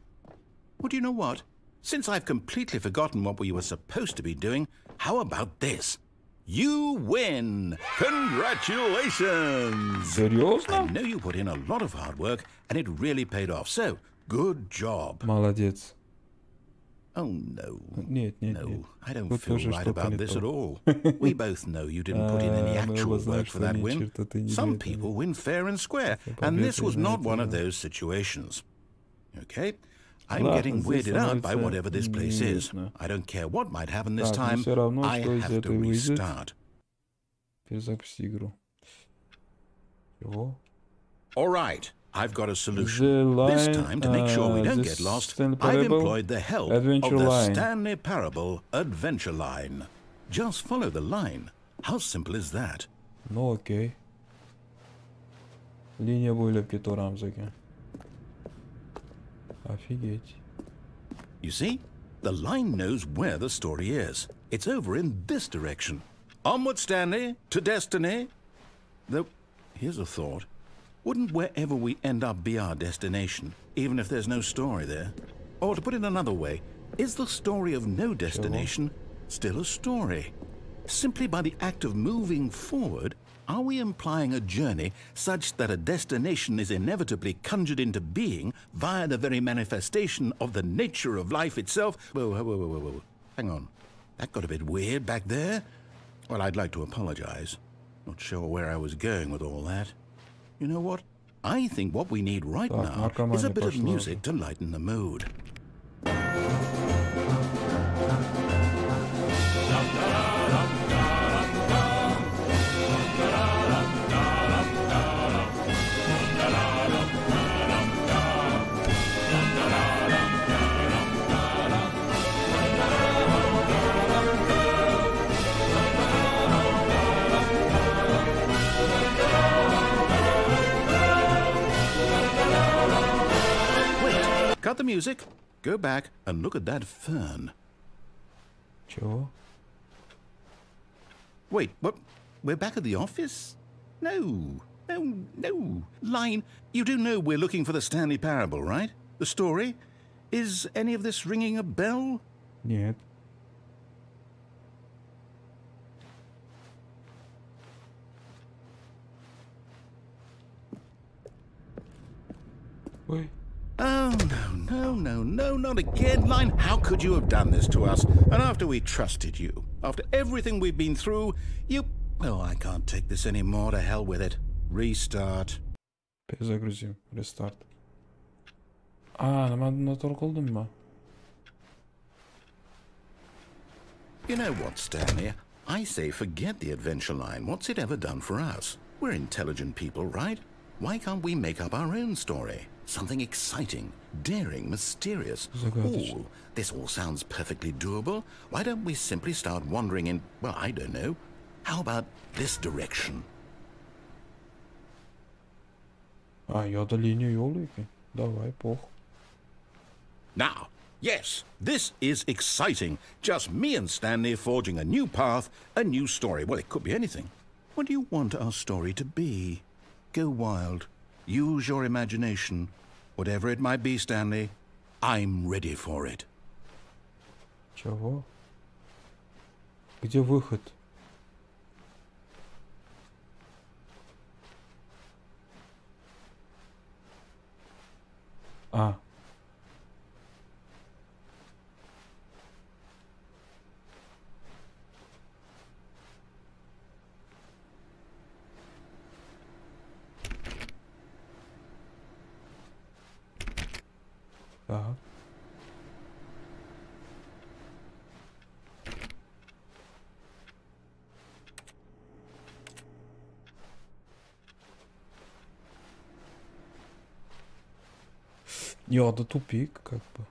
Well, do you know what? Since I've completely forgotten what we were supposed to be doing, how about this? You win! Congratulations! Серьезно? I know you put in a lot of hard work, and it really paid off. So, good job. Молодец. Oh, no. Нет. No, I don't feel right about this at all. We both know you didn't put in any actual work for that win. Some people win fair and square, and this was not one of those situations. Okay? I'm getting weirded out by whatever this place is. I don't care what might happen this time. I have to restart. Перезапусти игру. Чего? All right. I've got a solution. This time, to make sure we don't get lost, I've employed the help of the Stanley Parable Adventure Line. Just follow the line. How simple is that? Ну окей. Линия бойлап кетип экен. Офигеть. You see? The line knows where the story is. It's over in this direction. Onward, Stanley, to destiny. Though, here's a thought. Wouldn't wherever we end up be our destination, even if there's no story there? Or to put it another way, is the story of no destination still a story? Simply by the act of moving forward, are we implying a journey such that a destination is inevitably conjured into being via the very manifestation of the nature of life itself? Whoa. Hang on. That got a bit weird back there. Well, I'd like to apologize. Not sure where I was going with all that. You know what? I think what we need right now is a bit of music to lighten the mood. Cut the music, go back and look at that fern. Чего? Wait, what? We're back at the office? No. Line, you do know we're looking for the Stanley Parable, right? The story? Is any of this ringing a bell? Нет. Ой. Oh, no, not again, Line. How could you have done this to us? And after we trusted you, after everything we've been through, you... Oh, I can't take this anymore. To hell with it. Restart. Перезагрузим. Рестарт. Натор кылдымбы? You know what, Stanley? I say forget the adventure line. What's it ever done for us? We're intelligent people, right? Why can't we make up our own story? Something exciting, daring, mysterious. Oh, this all sounds perfectly doable. Why don't we simply start wandering in, well, I don't know. How about this direction? Я до линии Йолги. Давай, пох. Now, yes, this is exciting. Just me and Stanley forging a new path, a new story. Well, it could be anything. What do you want our story to be? Go wild. Use your imagination. Whatever it might be, Stanley, I'm ready for it. Чего? Где выход? Так. Да тупик, как бы.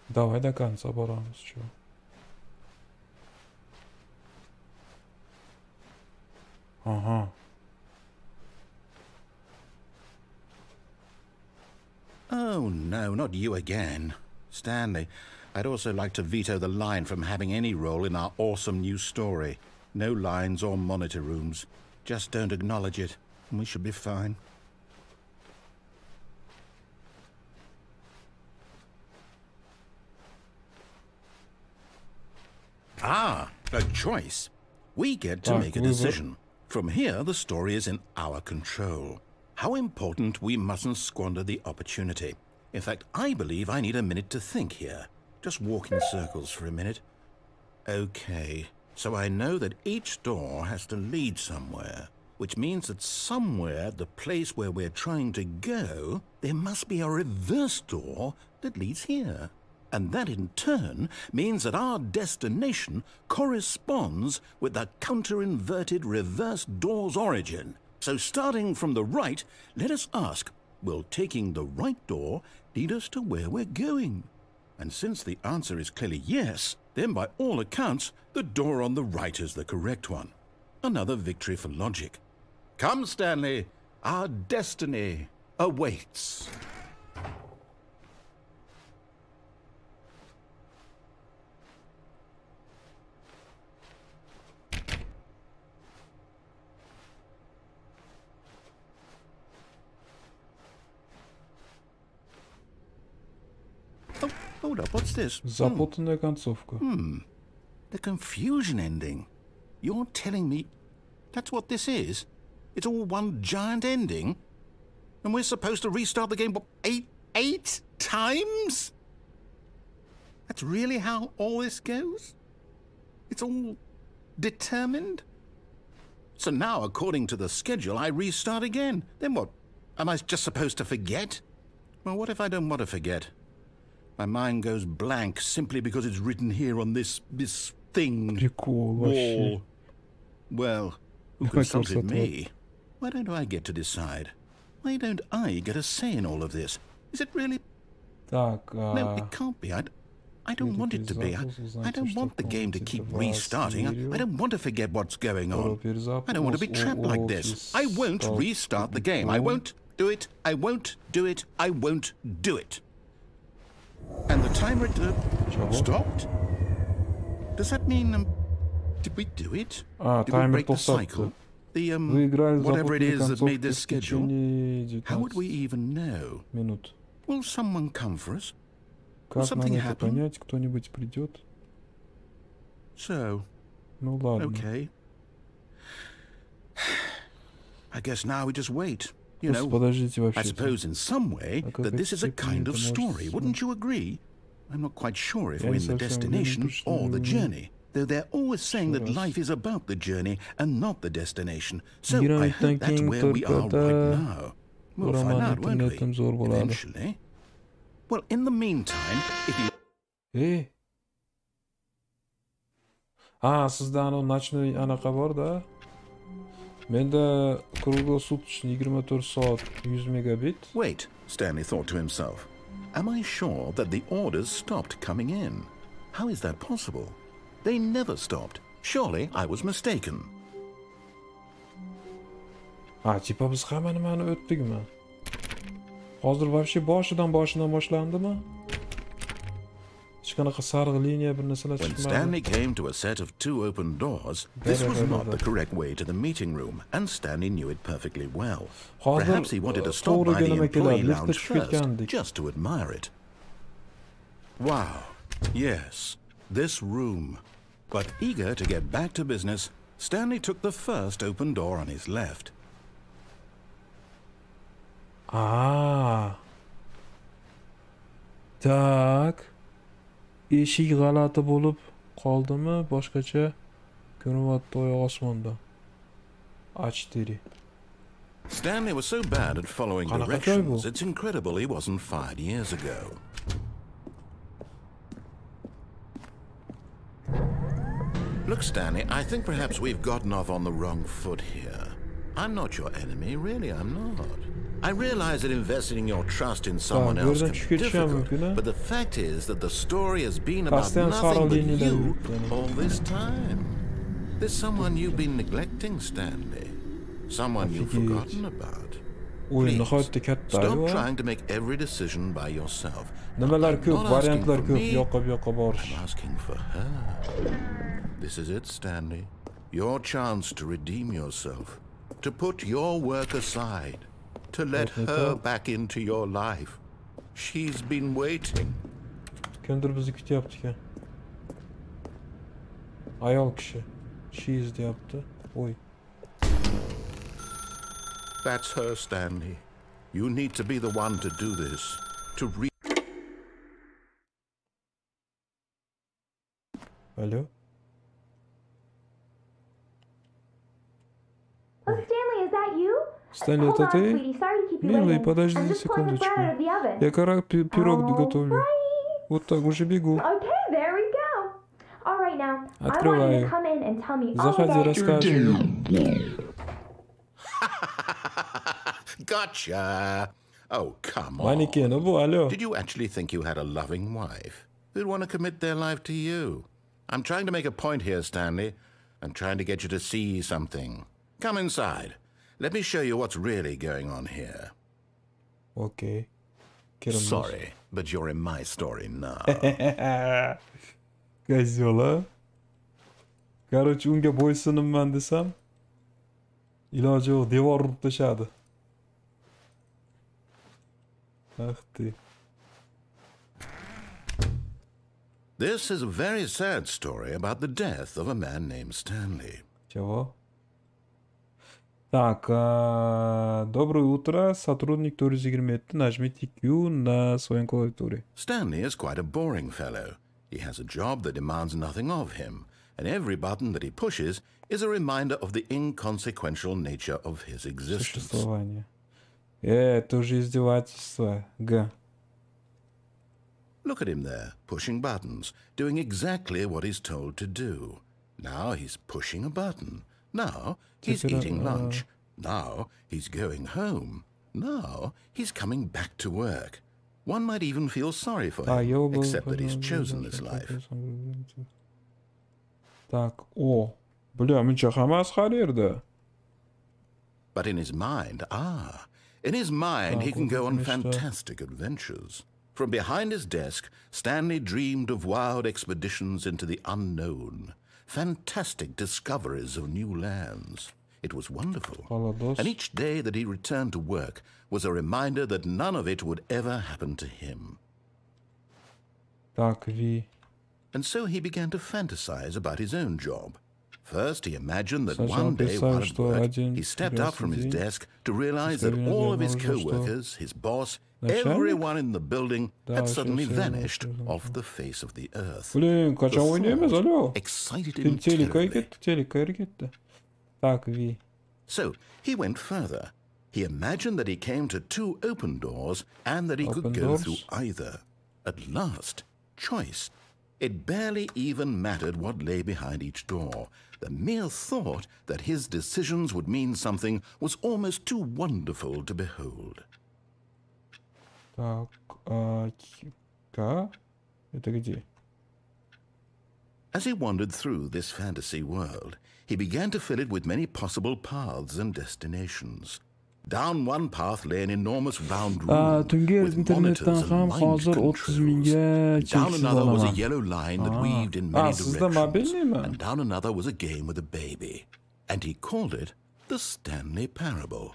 Давай до конца боремся, чего. Ага. Oh, no, not you again. Stanley, I'd also like to veto the line from having any role in our awesome new story. No lines or monitor rooms. Just don't acknowledge it, and we should be fine. Ah, a choice. We get to make a decision. From here, the story is in our control. How important, we mustn't squander the opportunity. In fact, I believe I need a minute to think here. Just walk in circles for a minute. Okay, so I know that each door has to lead somewhere, which means that somewhere at the place where we're trying to go, there must be a reverse door that leads here. And that in turn means that our destination corresponds with the counter-inverted reverse door's origin. So starting from the right, let us ask, will taking the right door lead us to where we're going? And since the answer is clearly yes, then by all accounts, the door on the right is the correct one. Another victory for logic. Come, Stanley, our destiny awaits. Oh, hold up, what's this? Запутанная концовка. The confusion ending. You're telling me that's what this is? It's all one giant ending? And we're supposed to restart the game, what, eight times? That's really how all this goes? It's all determined? So now, according to the schedule, I restart again. Then what? Am I just supposed to forget? Well, what if I don't want to forget? My mind goes blank simply because it's written here on this thing. Wall. Well, who consulted me? Why don't I get to decide? Why don't I get a say in all of this? Is it really? No, it can't be. I don't want it to be. I don't want the game to keep restarting. I don't want to forget what's going on. I don't want to be trapped like this. I won't restart the game. I won't do it. I won't do it. I won't do it. And the timer stopped? Does that mean, did we do it? Did we break the cycle? The, whatever it is that made this schedule? How would we even know? Will someone come for us? Will something happen? So, okay. I guess now we just wait. You know, I suppose in some way that this is a kind of story, wouldn't you agree? I'm not quite sure if we're in the destination or the journey, though they're always saying that life is about the journey and not the destination. So I hope that's where we are right now. We'll find out, won't we? Eventually. Well, in the meantime, if you... Sizda nочной anaqa bor-da. Menda круглосуточный 24 soat 100 megabit. Wait, Stanley thought to himself. Am I sure that the orders stopped coming in? How is that possible? They never stopped. Surely I was mistaken. Типа biz hamma nimani o'tdikmi? Hozir вообще boshidan boshlandimi? When Stanley came to a set of 2 open doors, this was not the correct way to the meeting room, and Stanley knew it perfectly well. Perhaps he wanted to stop by the employee lounge first, just to admire it. Wow, yes, this room. But eager to get back to business, Stanley took the first open door on his left. Так. Eshik g'alati bo'lib qoldimi? Boshqacha ko'rinyapti oyoq osmonda. A4. Stanley was so bad at following directions, it's incredible he wasn't fired years ago. Look, Stanley, I think perhaps we've gotten off on the wrong foot here. I'm not your enemy, really, I'm not. I realize that investing your trust in someone else can be difficult, but the fact is that the story has been about nothing but you all this time. There's someone you've been neglecting, Stanley. Someone you've forgotten about. Please, stop trying to make every decision by yourself. I'm asking for me, I'm asking for her. This is it, Stanley. Your chance to redeem yourself. To put your work aside. To let her back into your life. She's been waiting. Kimdir bizni kutyapti ekan. Ayol kishi. She's deyapti. Oy. That's her, Stanley. You need to be the one to do this. To read. Алло? Oh, Stanley, is that you? Stanley, это ты? Милый, подожди секундочку. Я пирог готовлю. Вот так, уже бегу. Открываю. Заходи, расскажи. Gotcha. Oh, come on. Манекен, алло. Did you actually think you had a loving wife who'd want to commit their life to you? I'm trying to make a point here, Stanley. I'm trying to get you to see something. Come inside. Let me show you what's really going on here. Okay. Sorry, but you're in my story now. Козёл, а? Короче, unga bo'ysunibman desam, iloji yo'q, devor urib tashadi. Ах ты. This is a very sad story about the death of a man named Stanley. Чего? Так, доброе утро, сотрудник 427, нажмите Q на своей клавиатуре. Stanley is quite a boring fellow. He has a job that demands nothing of him, and every button that he pushes is a reminder of the inconsequential nature of his existence. Существование. Это уже издевательство. Г. Look at him there, pushing buttons, doing exactly what he's told to do. Now he's pushing a button. Now he's eating lunch. Now he's going home. Now he's coming back to work. One might even feel sorry for him, except that he's chosen this life. Так, бля, мынча хамас харерда. But in his mind, he can go on fantastic adventures. From behind his desk, Stanley dreamed of wild expeditions into the unknown, fantastic discoveries of new lands. It was wonderful. And each day that he returned to work was a reminder that none of it would ever happen to him. And so he began to fantasize about his own job. First, he imagined that one day while at work, he stepped up from his desk to realize that all of his co-workers, his boss, everyone in the building had suddenly vanished off the face of the earth. Excited him terribly. So he went further. He imagined that he came to two open doors and that he could go through either. At last, choice. It barely even mattered what lay behind each door. The mere thought that his decisions would mean something was almost too wonderful to behold. As he wandered through this fantasy world, he began to fill it with many possible paths and destinations. Down one path lay an enormous round room with monitors and mind controls. Down another was a yellow line that weaved in many directions. And down another was a game with a baby. And he called it the Stanley Parable.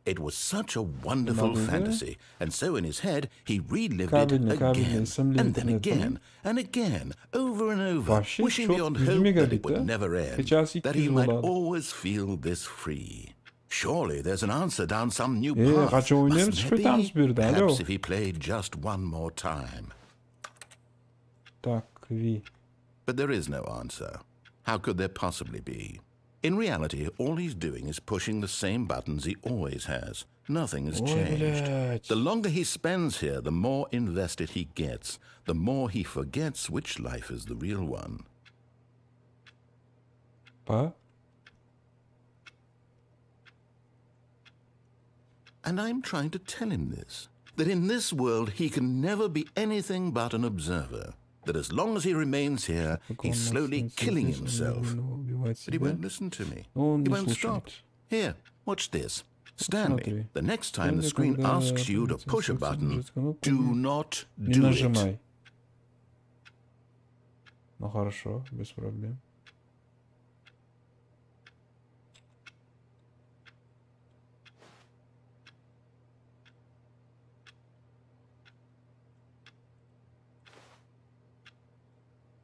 It was such a wonderful fantasy, and so in his head he relived it again, and then again, and again, over and over, wishing beyond hope that it would never end, that he might always feel this free. Surely there's an answer down some new path, mustn't there be? Perhaps if he played just one more time. But there is no answer. How could there possibly be? In reality, all he's doing is pushing the same buttons he always has. Nothing has changed. The longer he spends here, the more invested he gets, the more he forgets which life is the real one. And I'm trying to tell him this, that in this world he can never be anything but an observer. That as long as he remains here, he's slowly killing himself. But he won't listen to me. He won't stop. Here, watch this. Stanley, the next time the screen asks you to push a button, do not do it. Ну хорошо, без проблем.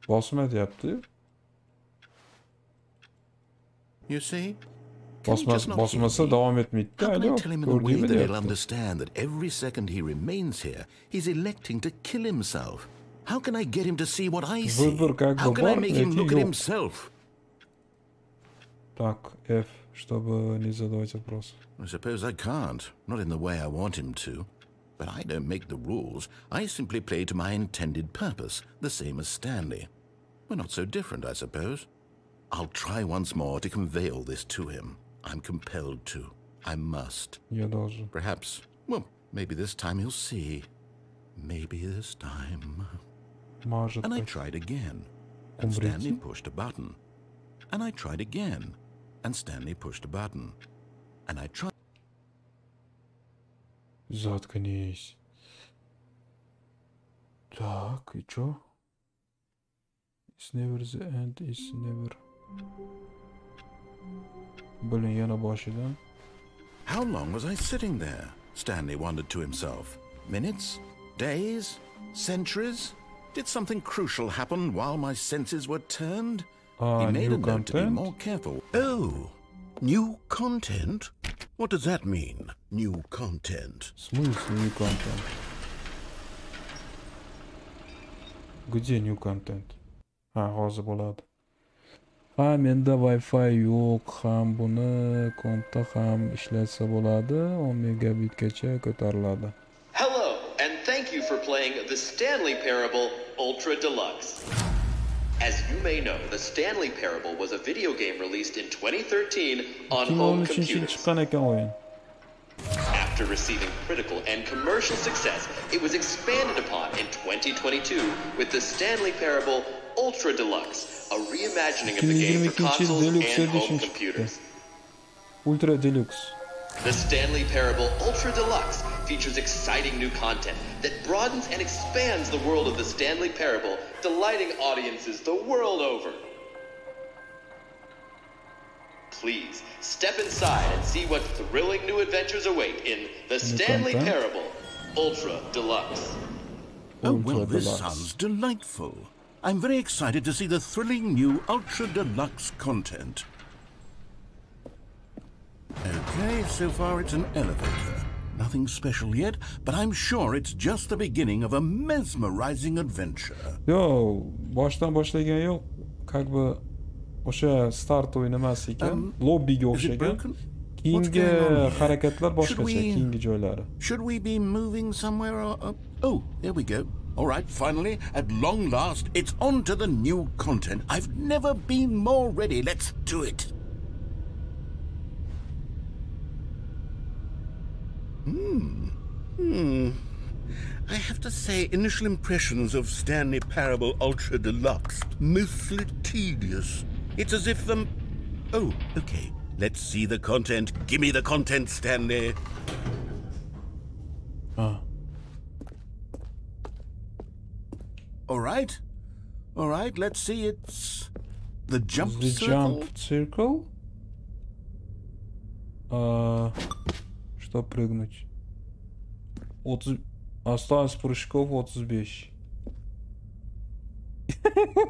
Bosim etyapti. You see? How can I tell him in a way that he'll understand that every second he remains here, he's electing to kill himself? How can I get him to see what I see? How can I make him look at himself? Так, F, чтобы не задавать вопрос. I suppose I can't, not in the way I want him to. But I don't make the rules. I simply play to my intended purpose, the same as Stanley. We're not so different, I suppose. I'll try once more to convey all this to him. I'm compelled to. I must. Я должен. Perhaps, well, maybe this time he'll see. Maybe this time. Может And I быть. tried again. And Stanley pushed a button. And I tried again. And Stanley pushed a button. And I tried. Заткнись. Так, и чё? It's never the end, it's never... Блин, я на башидан. How long was I sitting there? Stanley wondered to himself. Minutes? Days? Centuries? Did something crucial happen while my senses were turned? He made a note to be more careful. Oh, new content? What does that mean, new content? В смысле new content? Где new content? Hozir bo'ladi. Ha, menda Wi-Fi yo'q, ham buni kompda ham ishlatsa bo'ladi, 10 megabitgacha ko'tariladi. Hello, and thank you for playing the Stanley Parable Ultra Deluxe. As you may know, the Stanley Parable was a video game released in 2013 on home computers. After receiving critical and commercial success, it was expanded upon in 2022 with the Stanley Parable Ultra Deluxe, a reimagining of the game for consoles and home computers. Ultra Deluxe. The Stanley Parable Ultra Deluxe features exciting new content that broadens and expands the world of the Stanley Parable, delighting audiences the world over. Please step inside and see what thrilling new adventures await in the Stanley Parable Ultra Deluxe. Oh, well, this sounds delightful. I'm very excited to see the thrilling new Ultra Deluxe content. Okay, so far it's an elevator. Nothing special yet, but I'm sure it's just the beginning of a mesmerizing adventure. Yo, boshdan boshlagan yo'q. Как бы o'sha start o'yin emas ekan, lobbiga o'xshagan. Keyingi harakatlar boshqacha, keyingi joylari. Should we be moving somewhere or oh, there we go. All right, finally, at long last, it's on to the new content. I've never been more ready. Let's do it. I have to say, initial impressions of Stanley Parable Ultra Deluxe, mostly tedious. It's as if the... Oh, okay. Let's see the content. Give me the content, Stanley. All right. All right, let's see. It's... The jump circle? The jump circle? Что прыгнуть? 30... Осталось прыжков 35.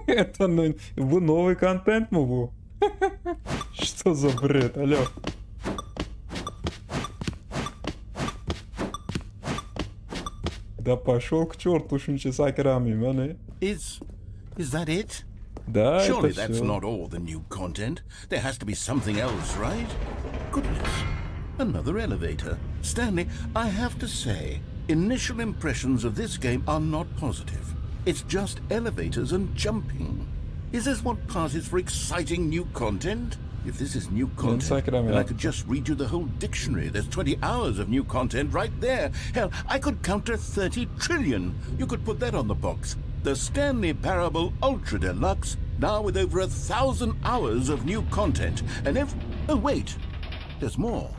Это новый контент, могу? Что за бред, алло? Да пошел к черту, шунчи сакрами, мане. Is that it? Да, surely это that's всё. not all the new content. There has to be something else, right? Goodness. Another elevator. Stanley, I have to say, initial impressions of this game are not positive. It's just elevators and jumping. Is this what passes for exciting new content? If this is new content, then I could just read you the whole dictionary. There's 20 hours of new content right there. Hell, I could counter 30 trillion. You could put that on the box. The Stanley Parable Ultra Deluxe, now with over 1,000 hours of new content. And oh wait, there's more.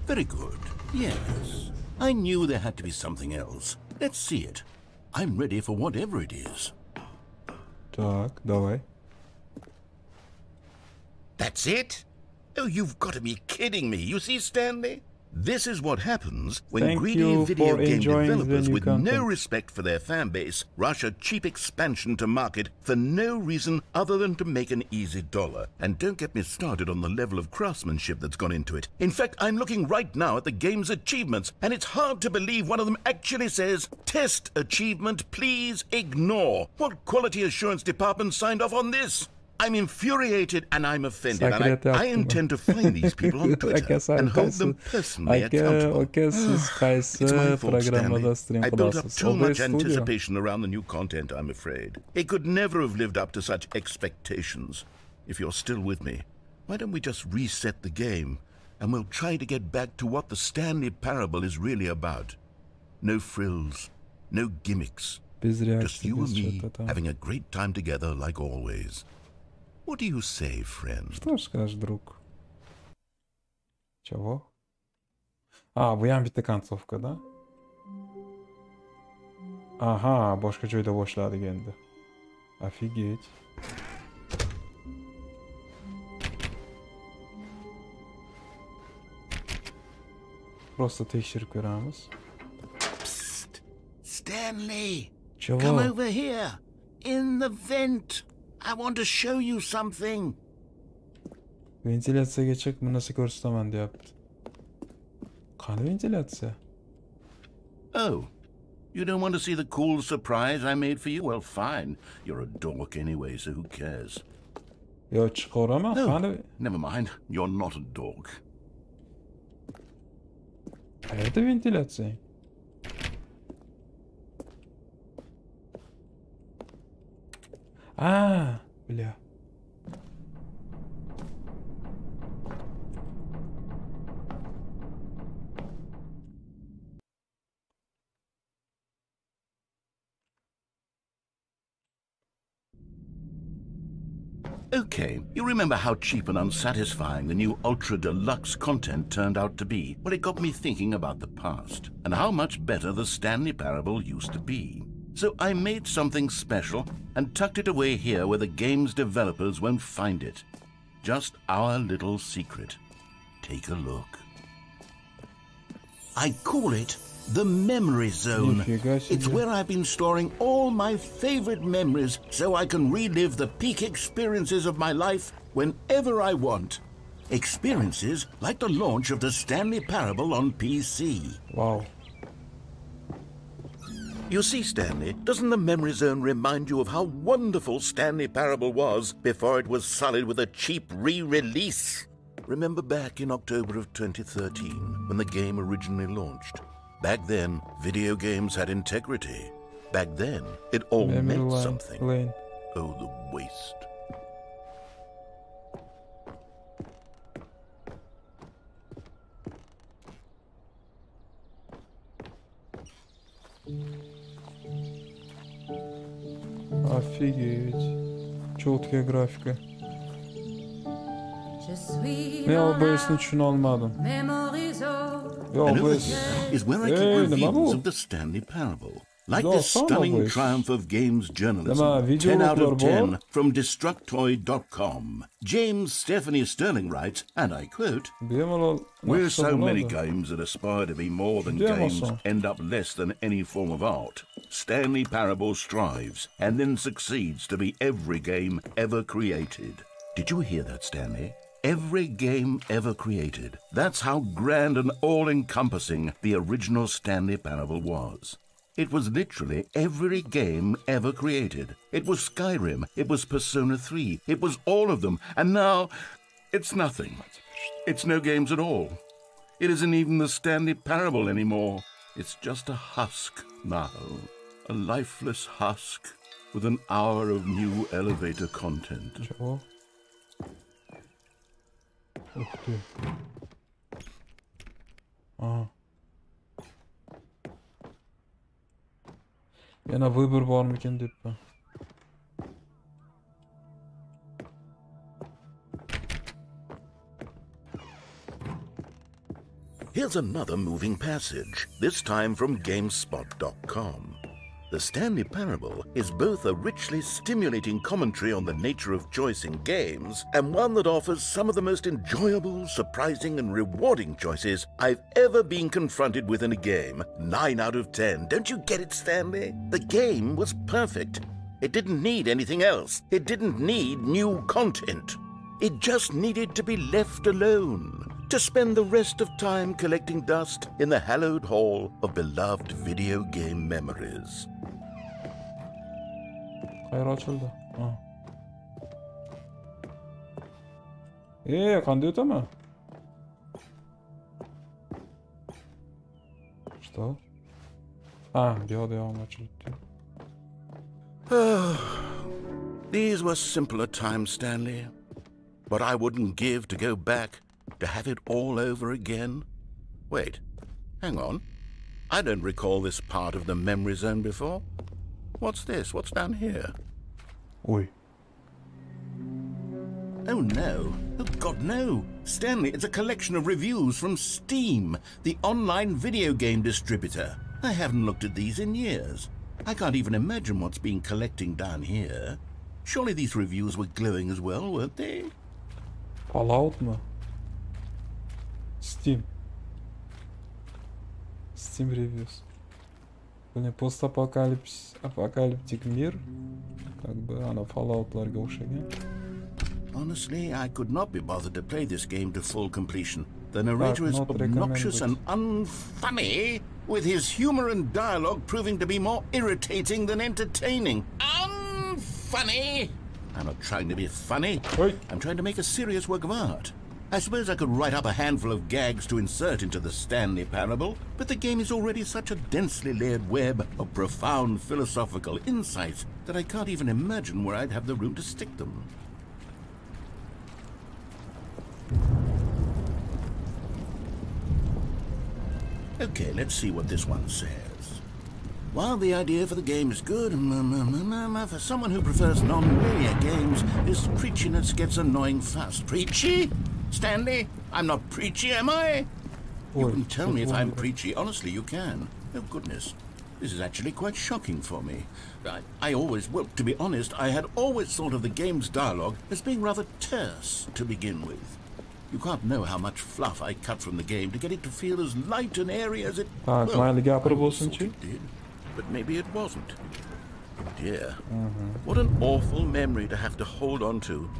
Very good. Yes. I knew there had to be something else. Let's see it. I'm ready for whatever it is. Так, давай. That's it? Oh, you've got to be kidding me. You see, Stanley? This is what happens when greedy video game developers with no respect for their fan base rush a cheap expansion to market for no reason other than to make an easy dollar. And don't get me started on the level of craftsmanship that's gone into it. In fact, I'm looking right now at the game's achievements, and it's hard to believe one of them actually says, "Test achievement, please ignore." What quality assurance department signed off on this? I'm infuriated and I'm offended, and I intend to find these people on Twitter and hold them personally accountable. It's my fault, Stanley. I built up too much anticipation around the new content, I'm afraid. It could never have lived up to such expectations. If you're still with me, why don't we just reset the game, and we'll try to get back to what the Stanley Parable is really about. No frills, no gimmicks, just you and me having a great time together like always. What do you say, friend? Что скажешь, друг? Чего? Bu ham bitta konцовка, да? Aha, boshqa joyda boshladik endi. Офигеть. Просто tekshirib ko'ramiz. Psst, Stanley. Чего? Come over here. In the vent. I want to show you something. Ventilatsiyaga chiq, bu narsa ko'rsataman deyapti. Qani ventilatsiya? Oh, you don't want to see the cool surprise I made for you? Well, fine. You're a dork anyway, so who cares? Yo, chiqaveraman. Qani? Never mind. You're not a dork. Qayerda ventilatsiya? Бля. Okay, you remember how cheap and unsatisfying the new Ultra Deluxe content turned out to be? Well, it got me thinking about the past, and how much better the Stanley Parable used to be. So I made something special and tucked it away here where the game's developers won't find it. Just our little secret. Take a look. I call it the Memory Zone. It's where I've been storing all my favorite memories so I can relive the peak experiences of my life whenever I want. Experiences like the launch of the Stanley Parable on PC. Wow. You see, Stanley, doesn't the Memory Zone remind you of how wonderful Stanley Parable was before it was sullied with a cheap re-release? Remember back in October of 2013, when the game originally launched? Back then, video games had integrity. Back then, it all meant something. Oh, the waste. Офигеть. Четкая графика. Я OBS'ni tushuna olmadim. OBS is where I keep reviews of the Stanley Parable. Like this stunning triumph of games journalism, 10 out of 10 from Destructoid.com. James Stephanie Sterling writes, and I quote, "Where so many games that aspire to be more than games end up less than any form of art, Stanley Parable strives and then succeeds to be every game ever created." Did you hear that, Stanley? Every game ever created. That's how grand and all-encompassing the original Stanley Parable was. It was literally every game ever created. It was Skyrim, it was Persona 3, it was all of them, and now it's nothing. It's no games at all. It isn't even the Stanley Parable anymore. It's just a husk now. A lifeless husk with an hour of new elevator content. Yana vыбор bormikin debman. Here's another moving passage, this time from GameSpot.com. The Stanley Parable is both a richly stimulating commentary on the nature of choice in games and one that offers some of the most enjoyable, surprising and rewarding choices I've ever been confronted with in a game. 9 out of 10. Don't you get it, Stanley? The game was perfect. It didn't need anything else. It didn't need new content. It just needed to be left alone, to spend the rest of time collecting dust in the hallowed hall of beloved video game memories. Qayeri ochildi? Qanday o'taman? Что? Bu yoqda ham ochilibdi. These were simpler times, Stanley. But I wouldn't give to go back to have it all over again. Wait, hang on. I don't recall this part of the memory zone before. What's this? What's down here? Oi. Oh no. Oh God, no. Stanley, it's a collection of reviews from Steam, the online video game distributor. I haven't looked at these in years. I can't even imagine what's been collecting down here. Surely these reviews were glowing as well, weren't they? Fallout mı? Steam reviews. Post-апокалиптик мир. Как бы она Fallout'larga o'xshagan. Honestly, I could not be bothered to play this game to full completion. The narrator is obnoxious and unfunny, with his humor and dialogue proving to be more irritating than entertaining. Unfunny! I'm not trying to be funny. I'm trying to make a serious work of art. I suppose I could write up a handful of gags to insert into the Stanley Parable, but the game is already such a densely layered web of profound philosophical insights that I can't even imagine where I'd have the room to stick them. Okay, let's see what this one says. While the idea for the game is good, for someone who prefers non-linear games, this preachiness gets annoying fast. Preachy? Stanley? I'm not preachy, am I? You can tell me if I'm preachy. Honestly, you can. Oh, goodness. This is actually quite shocking for me. Well, to be honest, I had always thought of the game's dialogue as being rather terse to begin with. You can't know how much fluff I cut from the game to get it to feel as light and airy as it... Well, I thought it did, but maybe it wasn't. Dear, what an awful memory to have to hold on to.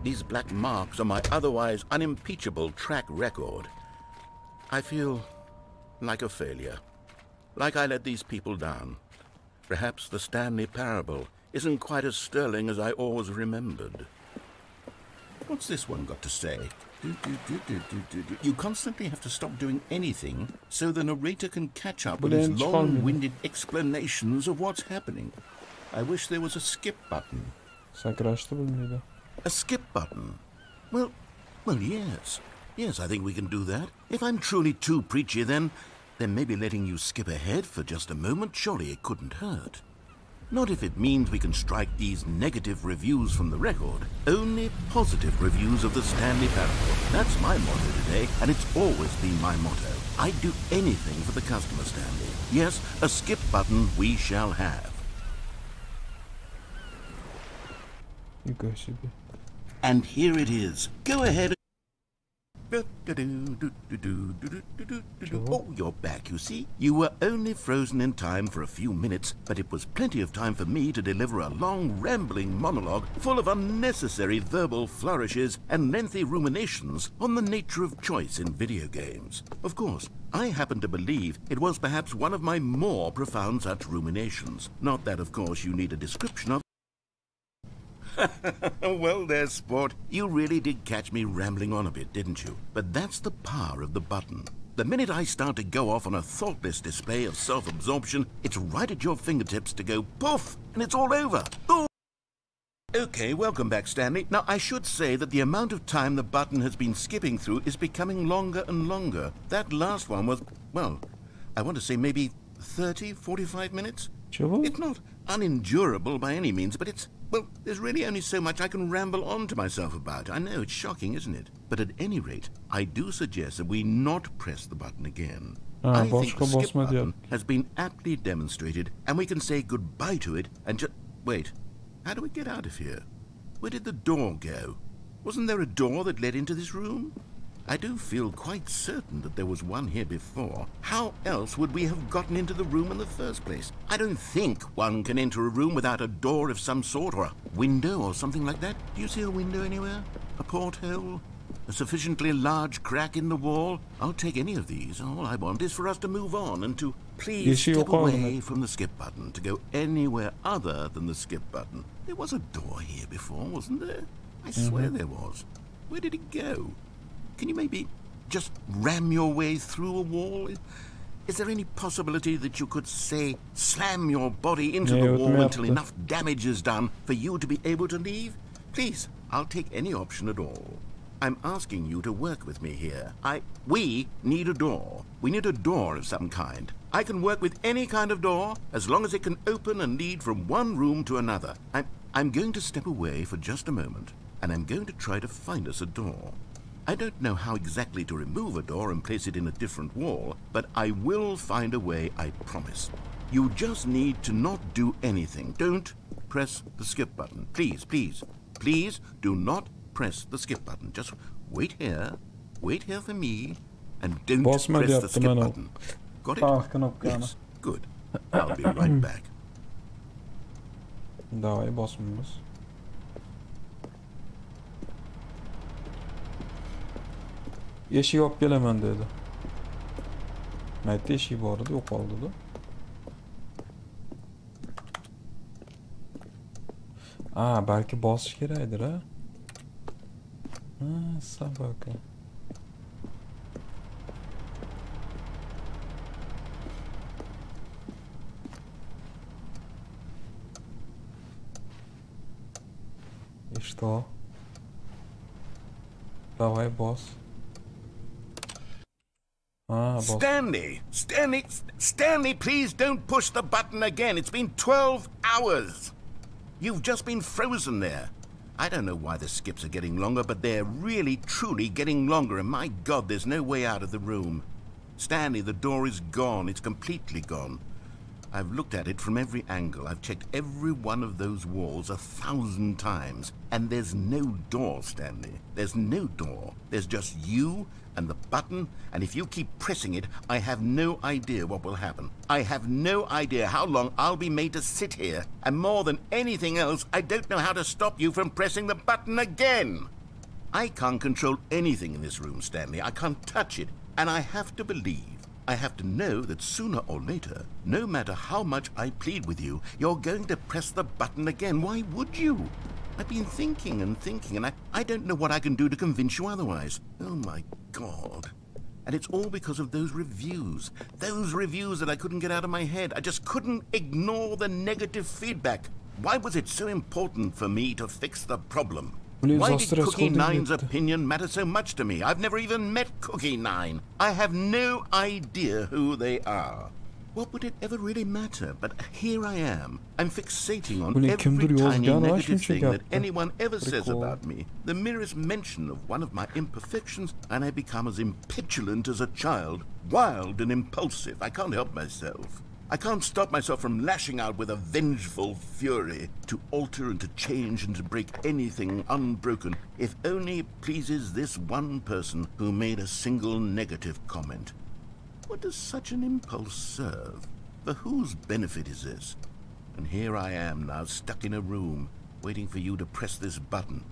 These black marks on my otherwise unimpeachable track record. I feel like a failure. Like I let these people down. Perhaps the Stanley Parable isn't quite as sterling as I always remembered. What's this one got to say? You constantly have to stop doing anything so the narrator can catch up with his long-winded explanations of what's happening. I wish there was a skip button. A skip button? Well, yes. Yes, I think we can do that. If I'm truly too preachy, then maybe letting you skip ahead for just a moment, surely it couldn't hurt. Not if it means we can strike these negative reviews from the record. Only positive reviews of the Stanley Parable. That's my motto today, and it's always been my motto. I'd do anything for the customer, Stanley. Yes, a skip button we shall have. And here it is. Go ahead. Oh, you're back, you see. You were only frozen in time for a few minutes, but it was plenty of time for me to deliver a long, rambling monologue full of unnecessary verbal flourishes and lengthy ruminations on the nature of choice in video games. Of course, I happen to believe it was perhaps one of my more profound such ruminations. Not that, of course, you need a description of. Well there, sport. You really did catch me rambling on a bit, didn't you? But that's the power of the button. The minute I start to go off on a thoughtless display of self-absorption, it's right at your fingertips to go poof, and it's all over. Ooh. Okay, welcome back, Stanley. Now, I should say that the amount of time the button has been skipping through is becoming longer and longer. That last one was, well, I want to say maybe 30, 45 minutes? It's not unendurable by any means, but it's, well, there's really only so much I can ramble on to myself about. I know, it's shocking, isn't it? But at any rate, I do suggest that we not press the button again. I think the skip button has been aptly demonstrated, and we can say goodbye to it and just... Wait, how do we get out of here? Where did the door go? Wasn't there a door that led into this room? I do feel quite certain that there was one here before. How else would we have gotten into the room in the first place? I don't think one can enter a room without a door of some sort, or a window or something like that. Do you see a window anywhere? A porthole? A sufficiently large crack in the wall? I'll take any of these. All I want is for us to move on and to please step away from the skip button, to go anywhere other than the skip button. There was a door here before, wasn't there? I swear there was. Where did it go? Can you maybe just ram your way through a wall? Is there any possibility that you could, say, slam your body into the wall until enough damage is done for you to be able to leave? Please, I'll take any option at all. I'm asking you to work with me here. We need a door. We need a door of some kind. I can work with any kind of door as long as it can open and lead from one room to another. I'm going to step away for just a moment, and I'm going to try to find us a door. I don't know how exactly to remove a door and place it in a different wall, but I will find a way, I promise. You just need to not do anything. Don't press the skip button. Please, please, please do not press the skip button. Just wait here for me, and don't press the skip button. Got it? Yes, good. I'll be right back. Давай, босмамыз. Eshik olib kelaman dedi. Maytda eshik bor edi, yo'qoldi-da. Balki bosish kerakdir, a? Собака. И что? Давай, босс. Stanley! Stanley, please don't push the button again. It's been 12 hours. You've just been frozen there. I don't know why the skips are getting longer, but they're really, truly getting longer, and my God, there's no way out of the room. Stanley, the door is gone. It's completely gone. I've looked at it from every angle. I've checked every one of those walls 1,000 times, and there's no door, Stanley. There's no door. There's just you and the button, and if you keep pressing it, I have no idea what will happen. I have no idea how long I'll be made to sit here, and more than anything else, I don't know how to stop you from pressing the button again. I can't control anything in this room, Stanley. I can't touch it, and I have to believe, I have to know that sooner or later, no matter how much I plead with you, you're going to press the button again. Why would you? I've been thinking and thinking, and I don't know what I can do to convince you otherwise. Oh my God. And it's all because of those reviews that I couldn't get out of my head. I just couldn't ignore the negative feedback. Why was it so important for me to fix the problem? Why did Cookie Nine's opinion matter so much to me? I've never even met Cookie Nine. I have no idea who they are. What would it ever really matter? But here I am. I'm fixating on every tiny negative thing that anyone ever says about me. The merest mention of one of my imperfections, and I become as impetulant as a child, wild and impulsive. I can't help myself. I can't stop myself from lashing out with a vengeful fury to alter and to change and to break anything unbroken, if only it pleases this one person who made a single negative comment. What does such an impulse serve? For whose benefit is this? And here I am now, stuck in a room, waiting for you to press this button,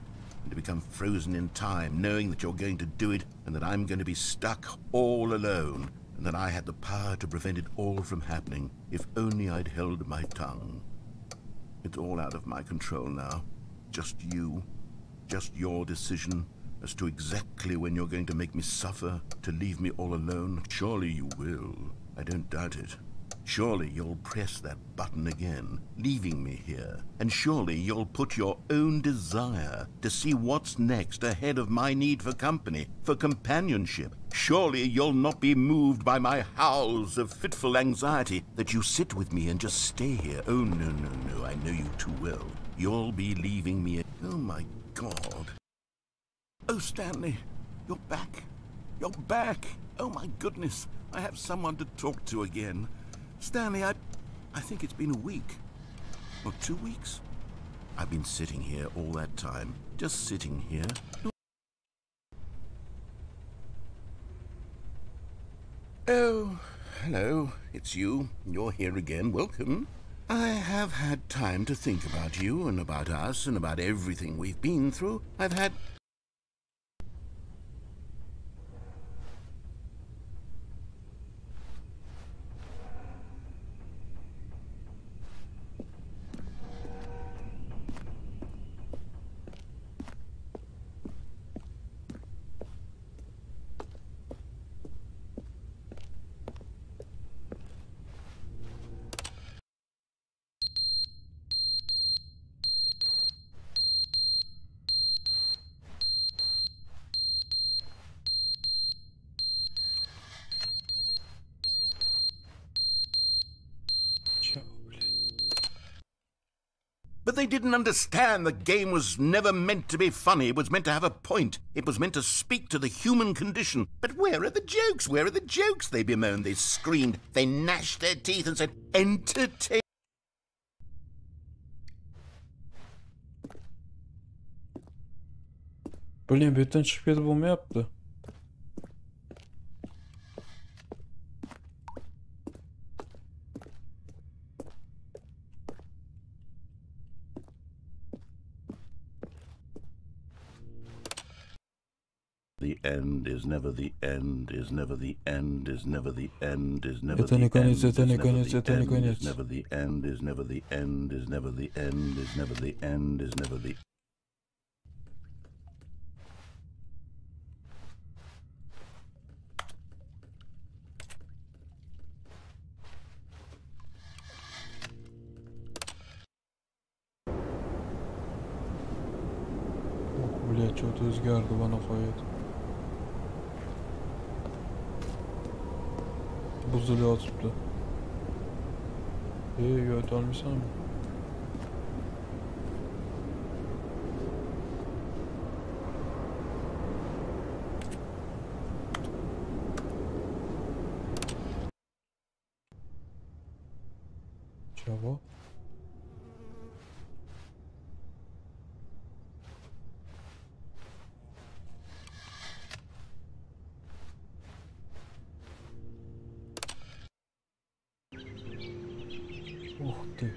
and to become frozen in time, knowing that you're going to do it, and that I'm going to be stuck all alone, and that I had the power to prevent it all from happening, if only I'd held my tongue. It's all out of my control now. Just you. Just your decision as to exactly when you're going to make me suffer, to leave me all alone. Surely you will. I don't doubt it. Surely you'll press that button again, leaving me here. And surely you'll put your own desire to see what's next ahead of my need for company, for companionship. Surely you'll not be moved by my howls of fitful anxiety, that you sit with me and just stay here. Oh, no, no, no, I know you too well. You'll be leaving me. Oh, my God. Oh, Stanley, you're back. You're back. Oh, my goodness. I have someone to talk to again. Stanley, I think it's been a week. Or 2 weeks. I've been sitting here all that time. Just sitting here. Oh, hello. It's you. You're here again. Welcome. I have had time to think about you and about us and about everything we've been through. I've had... But they didn't understand the game was never meant to be funny. It was meant to have a point. It was meant to speak to the human condition. But where are the jokes? Where are the jokes? They bemoaned, they screamed, they gnashed their teeth and said, entertain. Блин, bu yerdan chiqib ketib bo'lmayapti. The end is never the end, is never the end, is never the end, is never the Это не end, конец, is это не never конец, the это не end, конец. is never the end, is never the end, is never the end, is never the end, is never the... Блядь, что-то o'zgardi va nihoyat. Buzilayotibdi. Yo'ta olmaysanmi? Чего? Ух ты.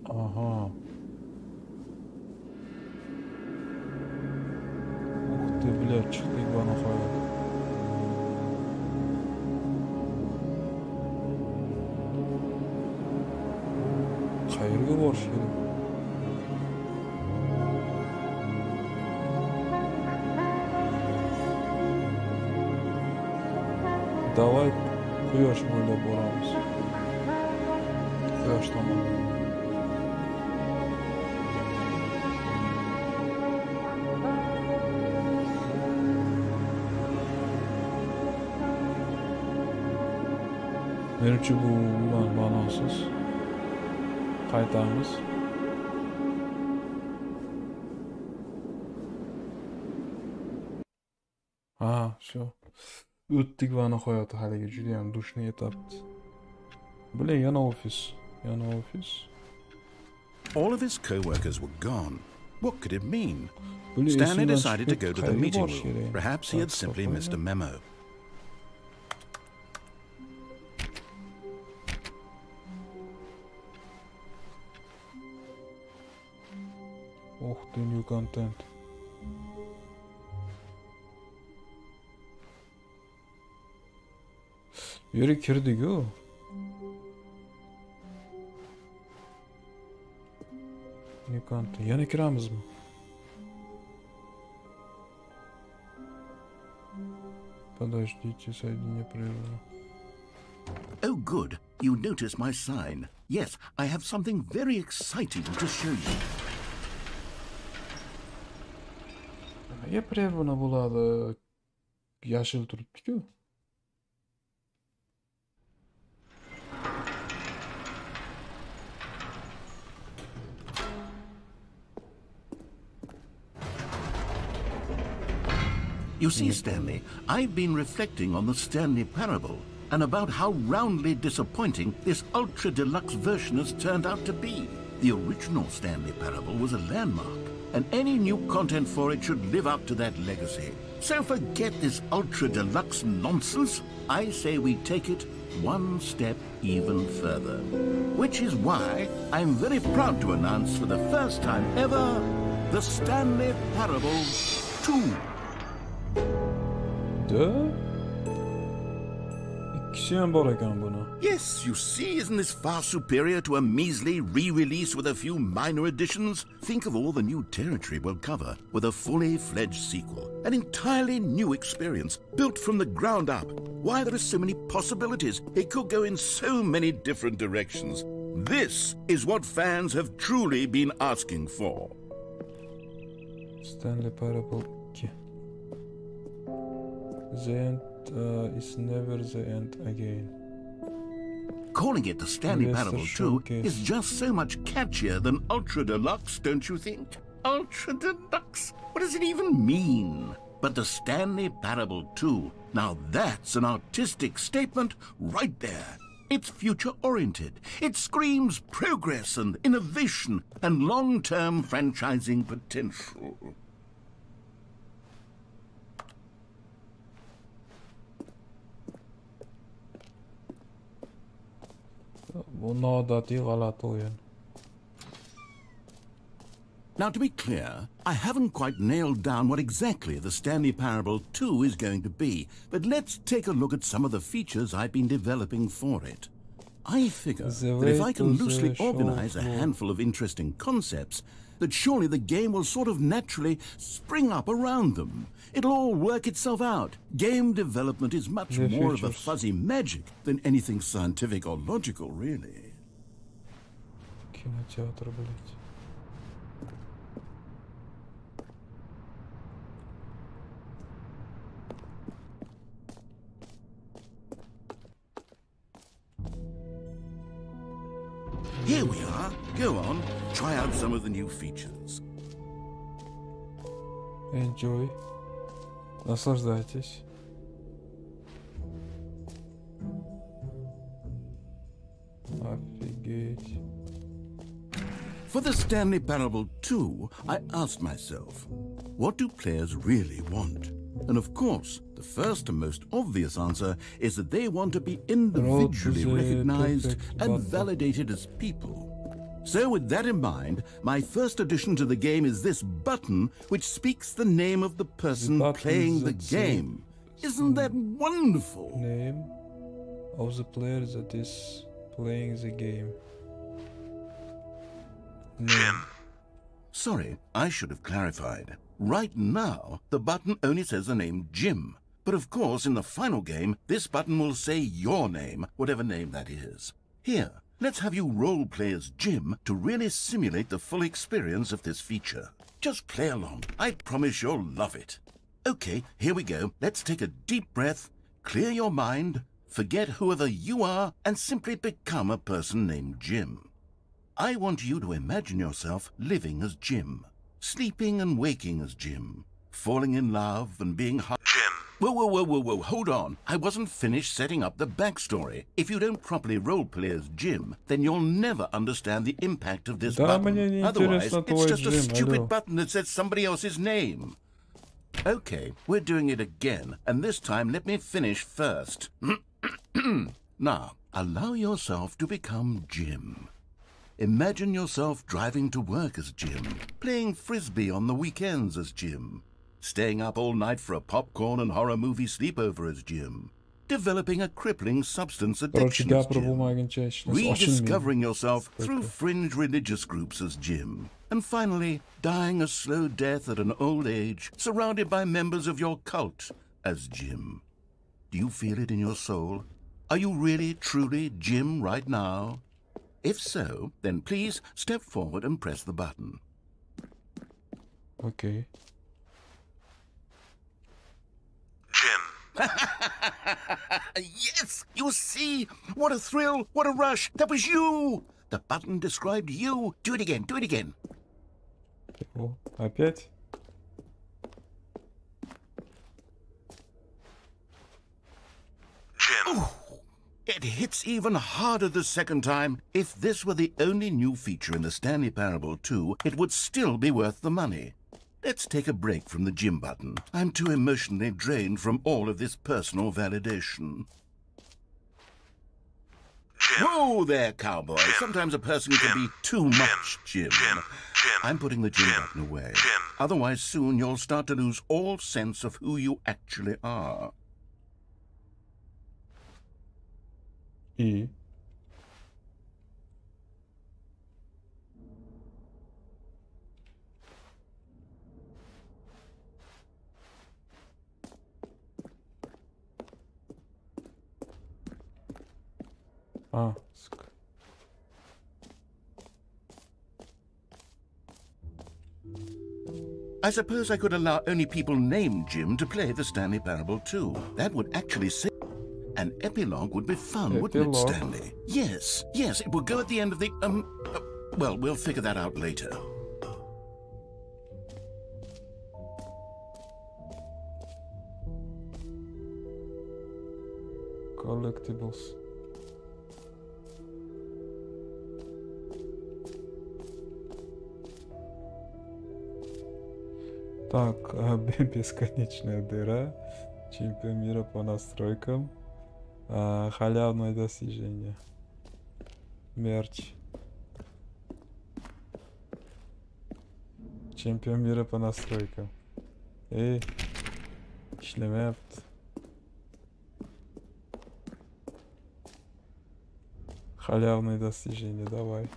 Ага. Ух ты, блядь, chiqdik va nihoyat. Qayerga borish kerak? Давай quyosh bo'ylab boramiz. Quyosh tomon. Menimcha bu ma'nosiz. Qaytamiz. Ha, shu. O'tdik va nihoyat haligi juda ham dushni yetabdi. Yana ofis. All of his co-workers were gone. What could it mean? Stanley decided to go to the meeting room. Perhaps he had simply missed a memo. Oh, the new content. Yere kirdik-ku. New content. Yana kiramizmi? Подождите, соединение прервано. Oh, good. You noticed my sign. Yes, I have something very exciting to show you. Nimaga prervano bo'ladi? Yashil turibdi-ku. You see, Stanley, I've been reflecting on the Stanley parable and about how roundly disappointing this ultra-deluxe version has turned out to be. The original Stanley parable was a landmark, and any new content for it should live up to that legacy. So forget this ultra-deluxe nonsense. I say we take it one step even further. Which is why I'm very proud to announce for the first time ever, the Stanley Parable 2. Yes, you see, isn't this far superior to a measly re-release with a few minor additions? Think of all the new territory we'll cover with a fully fledged sequel. An entirely new experience, built from the ground up. Why, there are so many possibilities. It could go in so many different directions. This is what fans have truly been asking for. Stanley Parable 2. The end is never the end again. Calling it the Stanley Parable 2 is just so much catchier than Ultra Deluxe, don't you think? Ultra Deluxe? What does it even mean? But the Stanley Parable 2, now that's an artistic statement right there. It's future-oriented. It screams progress and innovation and long-term franchising potential. Now, to be clear, I haven't quite nailed down what exactly the Stanley Parable 2 is going to be, but let's take a look at some of the features I've been developing for it. I figure that if I can loosely organize a handful of interesting concepts, that surely the game will sort of naturally spring up around them. It'll all work itself out. Game development is much more of a fuzzy magic than anything scientific or logical, really. Here we are. Go on, try out some of the new features. Enjoy. Наслаждайтесь. Офигеть. For the Stanley Parable 2, I asked myself, what do players really want? And of course, the first and most obvious answer is that they want to be individually recognized and validated as people. So with that in mind, my first addition to the game is this button which speaks the name of the person playing the game. Isn't that wonderful? Name of the player that is playing the game. Jim. Sorry, I should have clarified. Right now, the button only says the name Jim. But of course, in the final game, this button will say your name, whatever name that is. Here, let's have you role-play as Jim to really simulate the full experience of this feature. Just play along. I promise you'll love it. Okay, here we go. Let's take a deep breath, clear your mind, forget whoever you are, and simply become a person named Jim. I want you to imagine yourself living as Jim, sleeping and waking as Jim, falling in love and being Jim. Whoa, hold on. I wasn't finished setting up the backstory. If you don't properly roleplay as Jim, then you'll never understand the impact of this button. Otherwise, it's just a stupid button that says somebody else's name. Okay, we're doing it again, and this time let me finish first. Now, allow yourself to become Jim. Imagine yourself driving to work as Jim, playing frisbee on the weekends as Jim, staying up all night for a popcorn and horror movie sleepover as Jim, developing a crippling substance addiction as Jim, rediscovering yourself through fringe religious groups as Jim, and finally dying a slow death at an old age, surrounded by members of your cult as Jim. Do you feel it in your soul? Are you really, truly Jim right now? If so, then please step forward and press the button. Okay. Jim. Yes, you see? What a thrill, what a rush. That was you. The button described you. Do it again, do it again. О, опять? Jim. Ooh. It hits even harder the second time. If this were the only new feature in the Stanley Parable 2, it would still be worth the money. Let's take a break from the Jim button. I'm too emotionally drained from all of this personal validation. Jim. Whoa there, cowboy. Jim. Sometimes a person can be too much Jim. I'm putting the Jim button away. Otherwise, soon you'll start to lose all sense of who you actually are. И? А, сука. I suppose I could allow only people named Jim to play the Stanley Parable 2. That would actually say an epilogue would be fun, wouldn't it, Stanley? Yes, it would go at the end of the, well, we'll figure that out later. Collectibles. Так, бесконечная дыра, чемпион мира по настройкам, халявное достижение, мерч, чемпион мира по настройкам. İşlemeyapti. Халявное достижение, давай.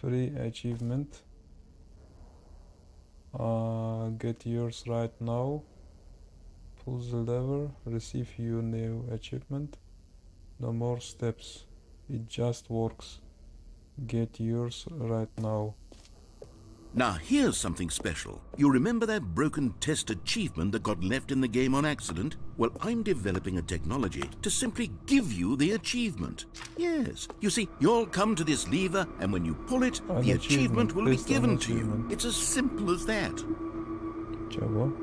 Free achievement. Get yours right now. Pull the lever. Receive your new achievement. No more steps. It just works. Get yours right now. Now here's something special. You remember that broken test achievement that got left in the game on accident? Well, I'm developing a technology to simply give you the achievement. Yes, you see, you'll come to this lever, and when you pull it, the achievement will be given to you. It's as simple as that. Чего?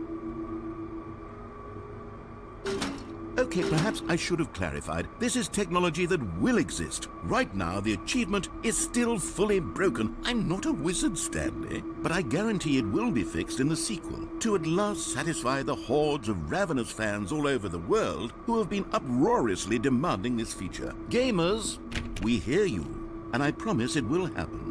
Okay, perhaps I should have clarified. This is technology that will exist. Right now, the achievement is still fully broken. I'm not a wizard, Stanley, but I guarantee it will be fixed in the sequel to at last satisfy the hordes of ravenous fans all over the world who have been uproariously demanding this feature. Gamers, we hear you, and I promise it will happen.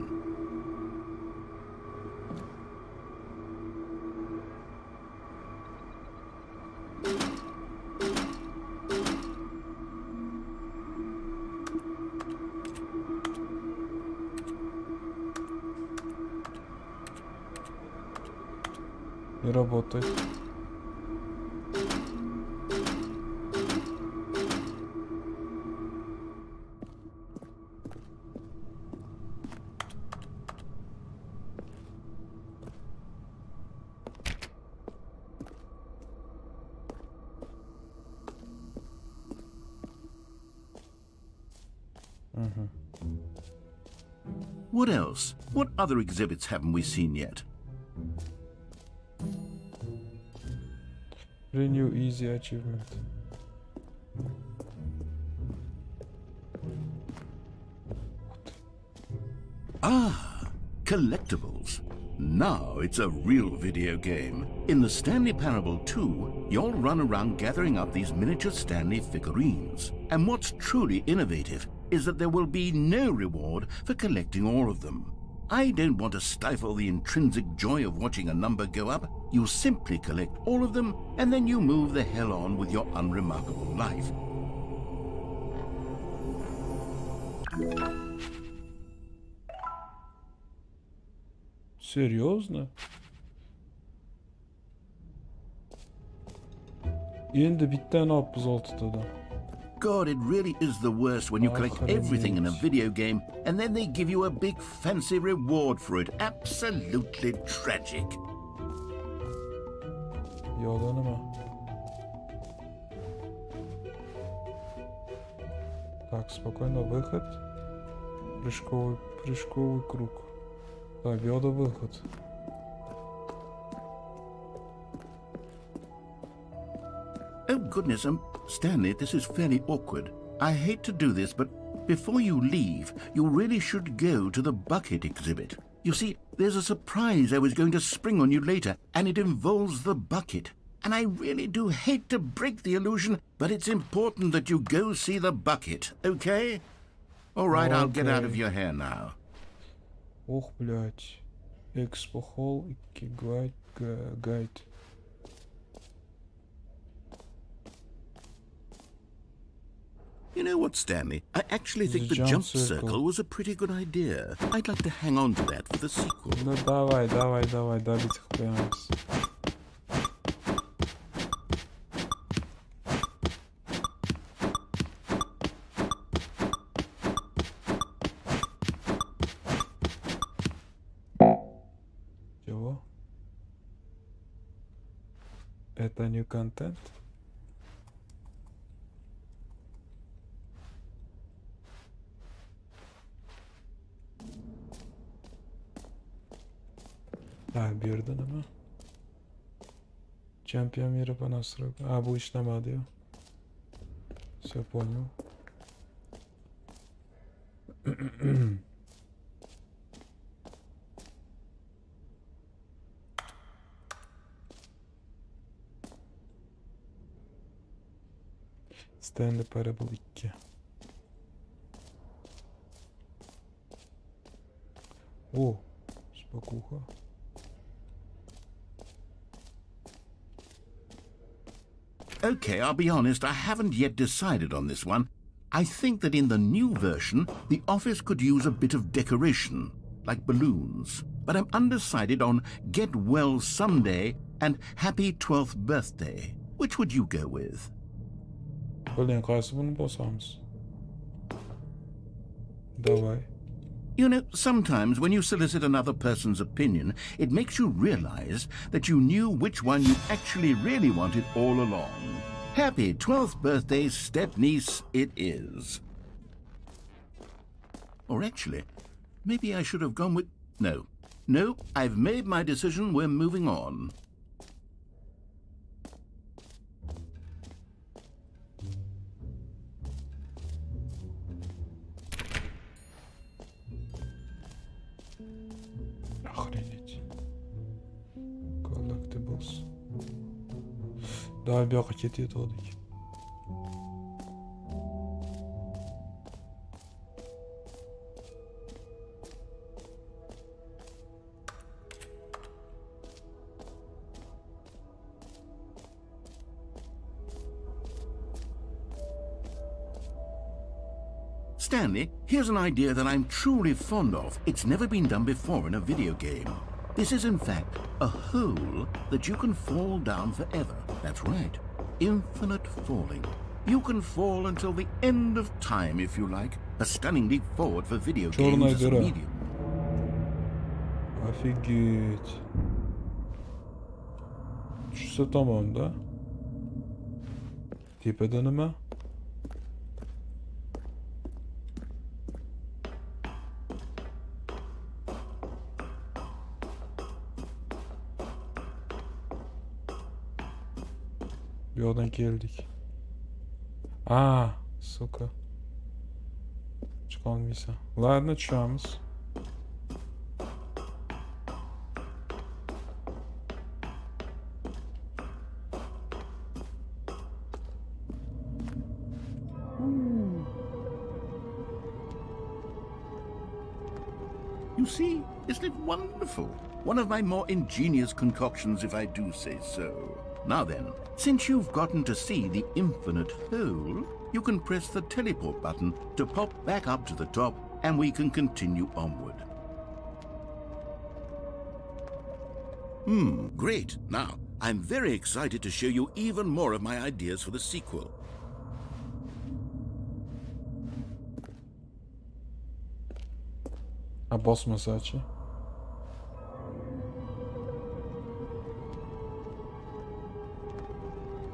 Не работает. What else? What other exhibits haven't we seen yet? Renew easy achievement. Ah, collectibles. Now it's a real video game. In the Stanley Parable 2, you'll run around gathering up these miniature Stanley figurines. And what's truly innovative is that there will be no reward for collecting all of them. I don't want to stifle the intrinsic joy of watching a number go up. You simply collect all of them, and then you move the hell on with your unremarkable life. Серьезно? Endi bittani olibmiz 6tadan. God, it really is the worst when you collect everything in a video game and then they give you a big fancy reward for it. Absolutely tragic. Yo'da nima? Так, спокойно, выход. Прыжковый круг. Так, yo'da выход. Oh goodness, Stanley, this is fairly awkward. I hate to do this, but before you leave, you really should go to the bucket exhibit. You see, there's a surprise I was going to spring on you later, and it involves the bucket. And I really do hate to break the illusion, but it's important that you go see the bucket, okay? All right, okay. I'll get out of your hair now. Ох, блядь. Expo Hall, Gigabyte. You know what, Stanley? I actually think the jump circle was a pretty good idea. I'd like to hang on to that for the sequel. Ну давай, добить их прямо. Чего? Это new content? Так, бир-биридан nima? Чемпион мира по настройкам. Bu ishlamadi. Все понял. Stanley Parable 2. О, спокуха. Okay, I'll be honest, I haven't yet decided on this one. I think that in the new version, the office could use a bit of decoration, like balloons. But I'm undecided on Get Well Someday and Happy 12th Birthday. Which would you go with? Блин, qaysi buni bosamiz? Давай. You know, sometimes when you solicit another person's opinion, it makes you realize that you knew which one you actually really wanted all along. Happy 12th birthday, step-niece, it is. Or actually, maybe I should have gone with... No, I've made my decision, we're moving on. Collectibles. Daha bir yoqqa ketayotgandik. Stanley, here's an idea that I'm truly fond of. It's never been done before in a video game. This is, in fact, a hole that you can fall down forever. That's right. Infinite falling. You can fall until the end of time, if you like. A stunning leap forward for video games as a medium. Офигеть. Tushsa tamam da. Tepada nima? Bu yoqdan keldik. Ah, suka. Chiqolmaysan. Ладно, tushamiz. You see, isn't it wonderful? One of my more ingenious concoctions, if I do say so. Now then, since you've gotten to see the infinite hole, you can press the teleport button to pop back up to the top, and we can continue onward. Great. Now, I'm very excited to show you even more of my ideas for the sequel. A bosmasachi.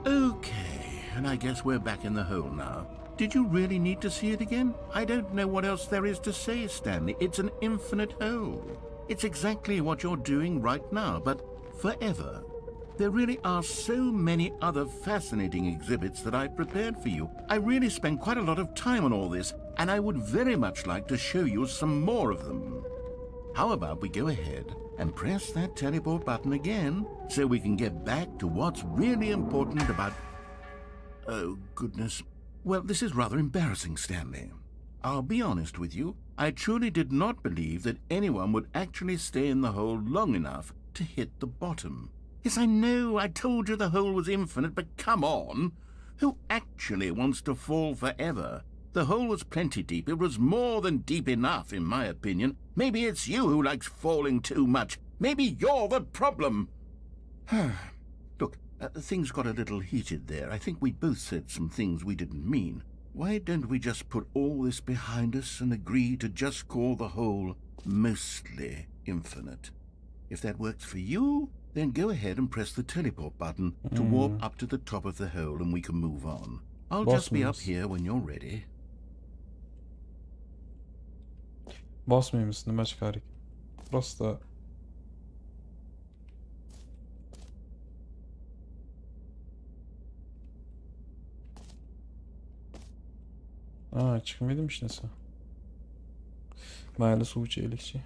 Okay, and I guess we're back in the hole now. Did you really need to see it again? I don't know what else there is to say, Stanley. It's an infinite hole. It's exactly what you're doing right now, but forever. There really are so many other fascinating exhibits that I've prepared for you. I really spent quite a lot of time on all this, and I would very much like to show you some more of them. How about we go ahead and press that teleport button again so we can get back to what's really important about... Oh, goodness. Well, this is rather embarrassing, Stanley. I'll be honest with you. I truly did not believe that anyone would actually stay in the hole long enough to hit the bottom. Yes, I know, I told you the hole was infinite, but come on. Who actually wants to fall forever? The hole was plenty deep. It was more than deep enough, in my opinion. Maybe it's you who likes falling too much. Maybe you're the problem. Look, things got a little heated there. I think we both said some things we didn't mean. Why don't we just put all this behind us and agree to just call the hole mostly infinite? If that works for you, then go ahead and press the teleport button to warp up to the top of the hole and we can move on. I'll just be up here when you're ready. Basmaymiz, nima chiqar ekan? Просто chiqmaydimi hech narsa. Mayli, suv ichaylikchi.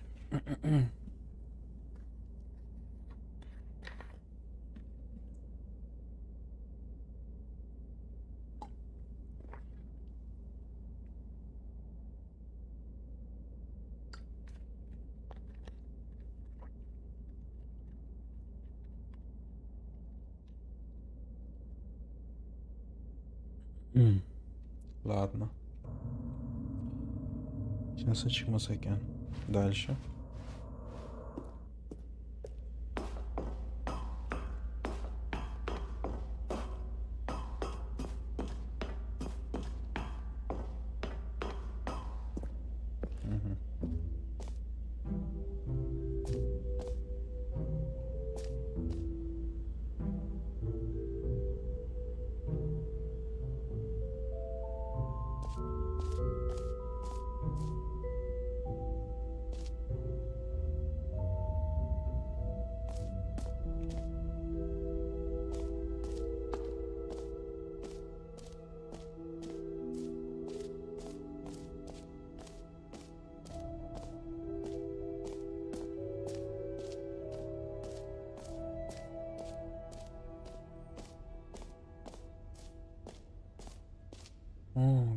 Ладно. Сейчас çıkmasa ekan. Дальше.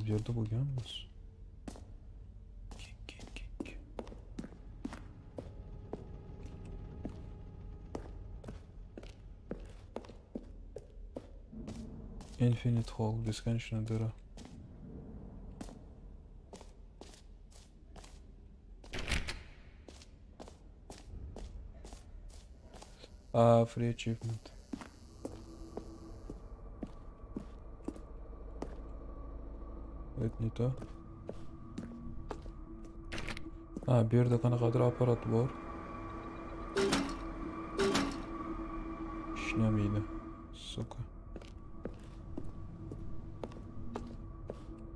Bu yerda bo'lganmiz. Infinite Hall, бесконечная дыра. Free achievement. Это не то. Bu yerda qanaqadir apparat bor. Ishlamaydi. Сука.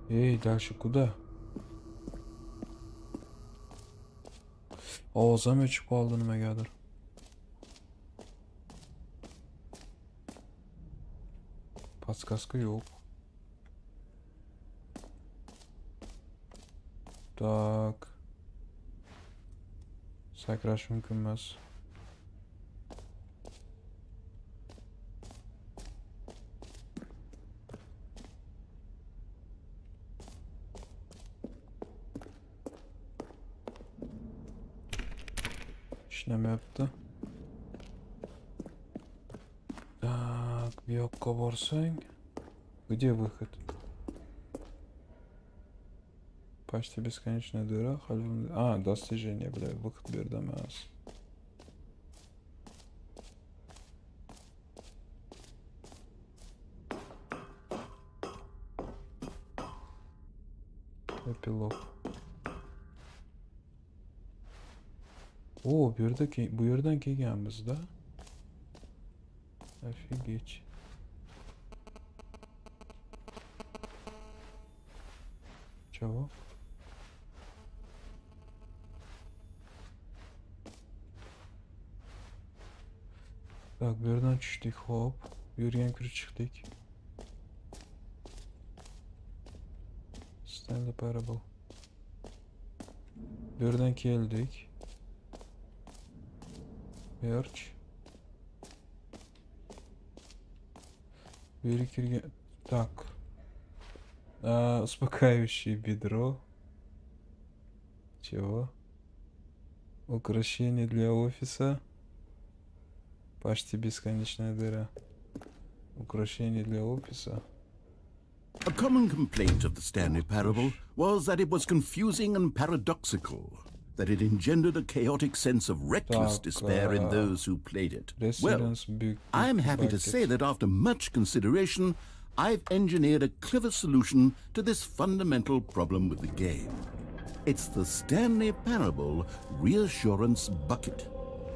Эй, дальше куда? Ovozim o'chib qoldi nimagadir. Подсказка yok. Так. Sakrash mumkin emas. İşlemayapti. Так, bu yoqqa borsang, где выход? Почти бесконечная дыра. А, достижение, бля, выход bu yerda emas. Эпилог. О, bu yerdan kelganmiz da. Офигеть. Чего? Так, bu yerdan tushdik, hop. Bu yerga kirib chiqdik. Stanley parable. Bu yerdan keldik. Search. Bu yerga kirgan. Так. Успокаивающее бедро. Чего? Украшение для офиса. Почти бесконечная дыра. Украшение для офиса. A common complaint of the Stanley parable was that it was confusing and paradoxical, that it engendered a chaotic sense of reckless despair in those who played it. Well, I'm happy to say that after much consideration, I've engineered a clever solution to this fundamental problem with the game. It's the Stanley Parable Reassurance Bucket.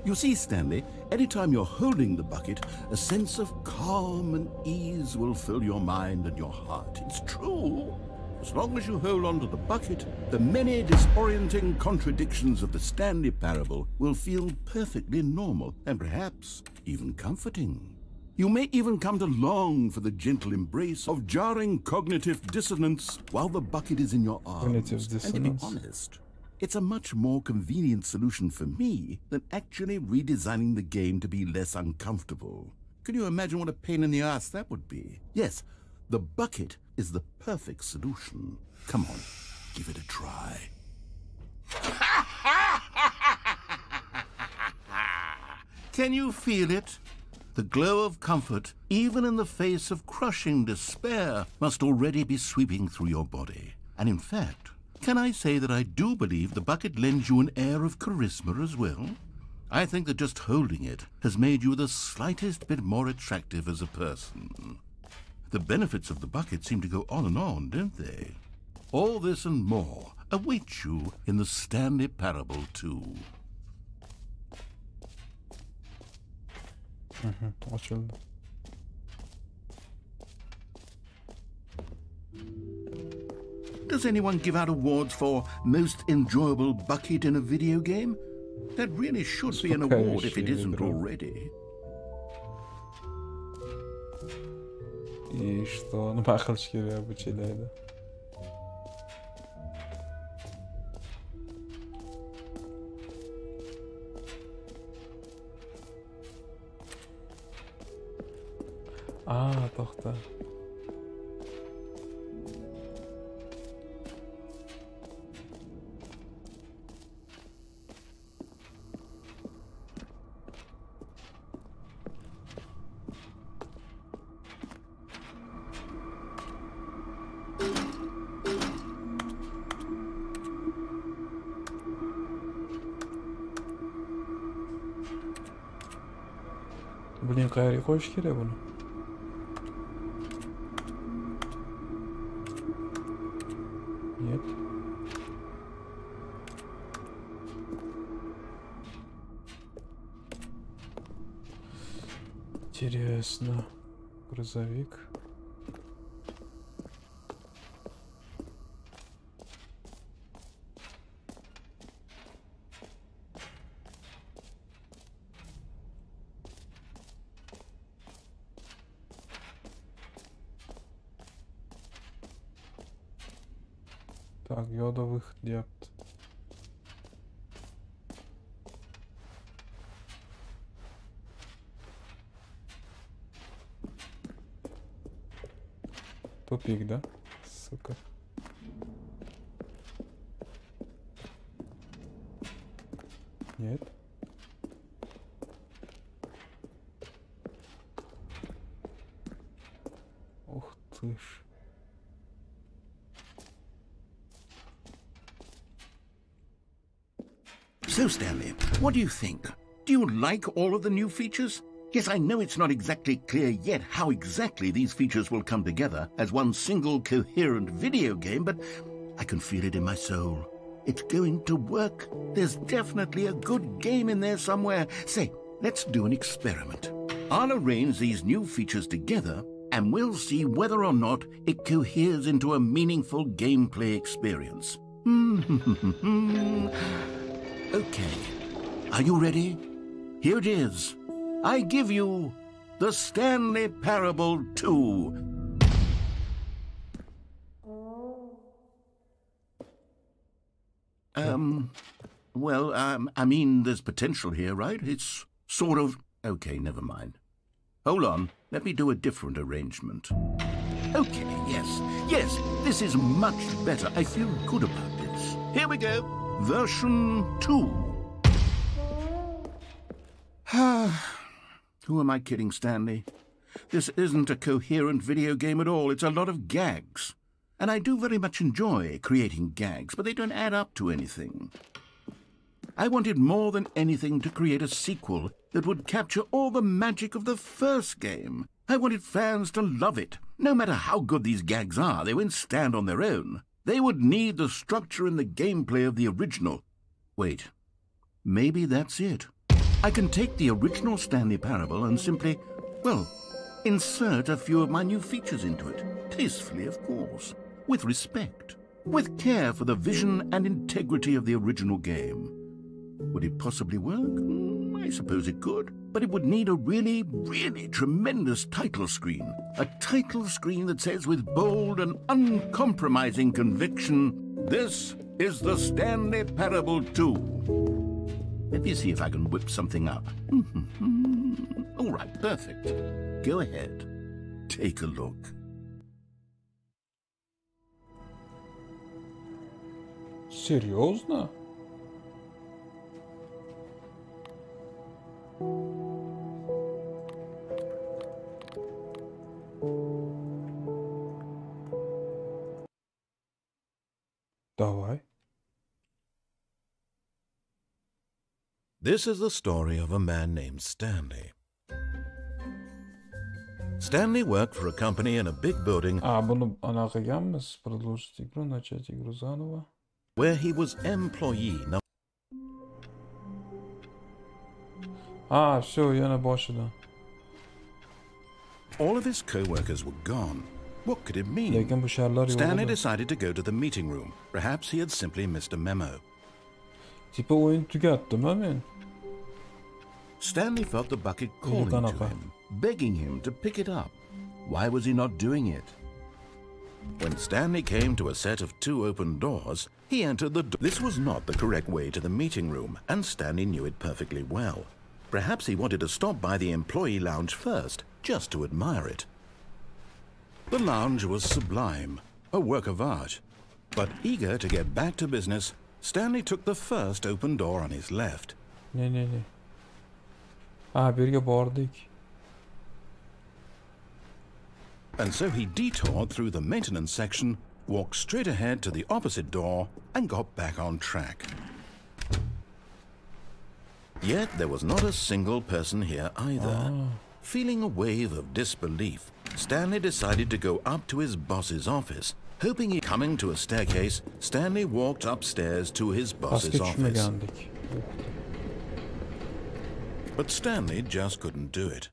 You see, Stanley, anytime you're holding the bucket, a sense of calm and ease will fill your mind and your heart. It's true. As long as you hold on to the bucket, the many disorienting contradictions of the Stanley Parable will feel perfectly normal and perhaps even comforting. You may even come to long for the gentle embrace of jarring cognitive dissonance while the bucket is in your arms. And to be honest, it's a much more convenient solution for me than actually redesigning the game to be less uncomfortable. Can you imagine what a pain in the ass that would be? Yes, the bucket is the perfect solution. Come on, give it a try. Can you feel it? The glow of comfort, even in the face of crushing despair, must already be sweeping through your body. And in fact, can I say that I do believe the bucket lends you an air of charisma as well? I think that just holding it has made you the slightest bit more attractive as a person. The benefits of the bucket seem to go on, don't they? All this and more await you in the Stanley Parable 2. Açıldı. Does anyone give out awards for most enjoyable bucket in a video game? That really should be an award if it isn't already. И что? Ну, пахалочки обучили, да? А, to'xta. Блин, qayerga qo'yish kerak buni? Нет. Интересно. Грузовик. Так, yo'da выход deyapti. Тупик, да? Сука. Нет. Ух ты ж. So, Stanley, what do you think? Do you like all of the new features? Yes, I know it's not exactly clear yet how exactly these features will come together as one single coherent video game, but I can feel it in my soul. It's going to work. There's definitely a good game in there somewhere. Say, let's do an experiment. I'll arrange these new features together and we'll see whether or not it coheres into a meaningful gameplay experience. Okay, are you ready? Here it is. I give you the Stanley Parable 2. I mean, there's potential here, right? It's sort of... Okay, never mind. Hold on, let me do a different arrangement. Okay, yes, this is much better. I feel good about this. Here we go, version 2. Who am I kidding, Stanley? This isn't a coherent video game at all. It's a lot of gags. And I do very much enjoy creating gags, but they don't add up to anything. I wanted more than anything to create a sequel that would capture all the magic of the first game. I wanted fans to love it. No matter how good these gags are, they won't stand on their own. They would need the structure and the gameplay of the original. Wait, maybe that's it. I can take the original Stanley Parable and simply, well, insert a few of my new features into it. Tastefully, of course. With respect. With care for the vision and integrity of the original game. Would it possibly work? I suppose it could. But it would need a really, really tremendous title screen. A title screen that says with bold and uncompromising conviction, "This is the Stanley Parable 2. Let me see if I can whip something up. All right, perfect. Go ahead. Take a look. Серьезно? Давай. This is the story of a man named Stanley. Stanley worked for a company in a big building Bunu ana qilganmiz. Продолжить игру, начать игру заново. Where he was employee number Все, yana boshidan. All of his co-workers were gone. What could it mean? Lekin bu sharlar Stanley yo'q. decided to go to the meeting room. Perhaps he had simply missed a memo. Tipa o'yin tugatdim-a men. Stanley felt the bucket calling to him, Begging him to pick it up. Why was he not doing it? When Stanley came to a set of 2 open doors, he entered the door. This was not the correct way to the meeting room, and Stanley knew it perfectly well. Perhaps he wanted to stop by the employee lounge first, just to admire it. The lounge was sublime, a work of art. But eager to get back to business, Stanley took the first open door on his left. Ne. Birga bordik. And so he detoured through the maintenance section, walked straight ahead to the opposite door, and got back on track. Yet there was not a single person here either. Feeling a wave of disbelief, Stanley decided to go up to his boss's office. Hoping coming to a staircase, Stanley walked upstairs to his boss's office. But Stanley just couldn't do it.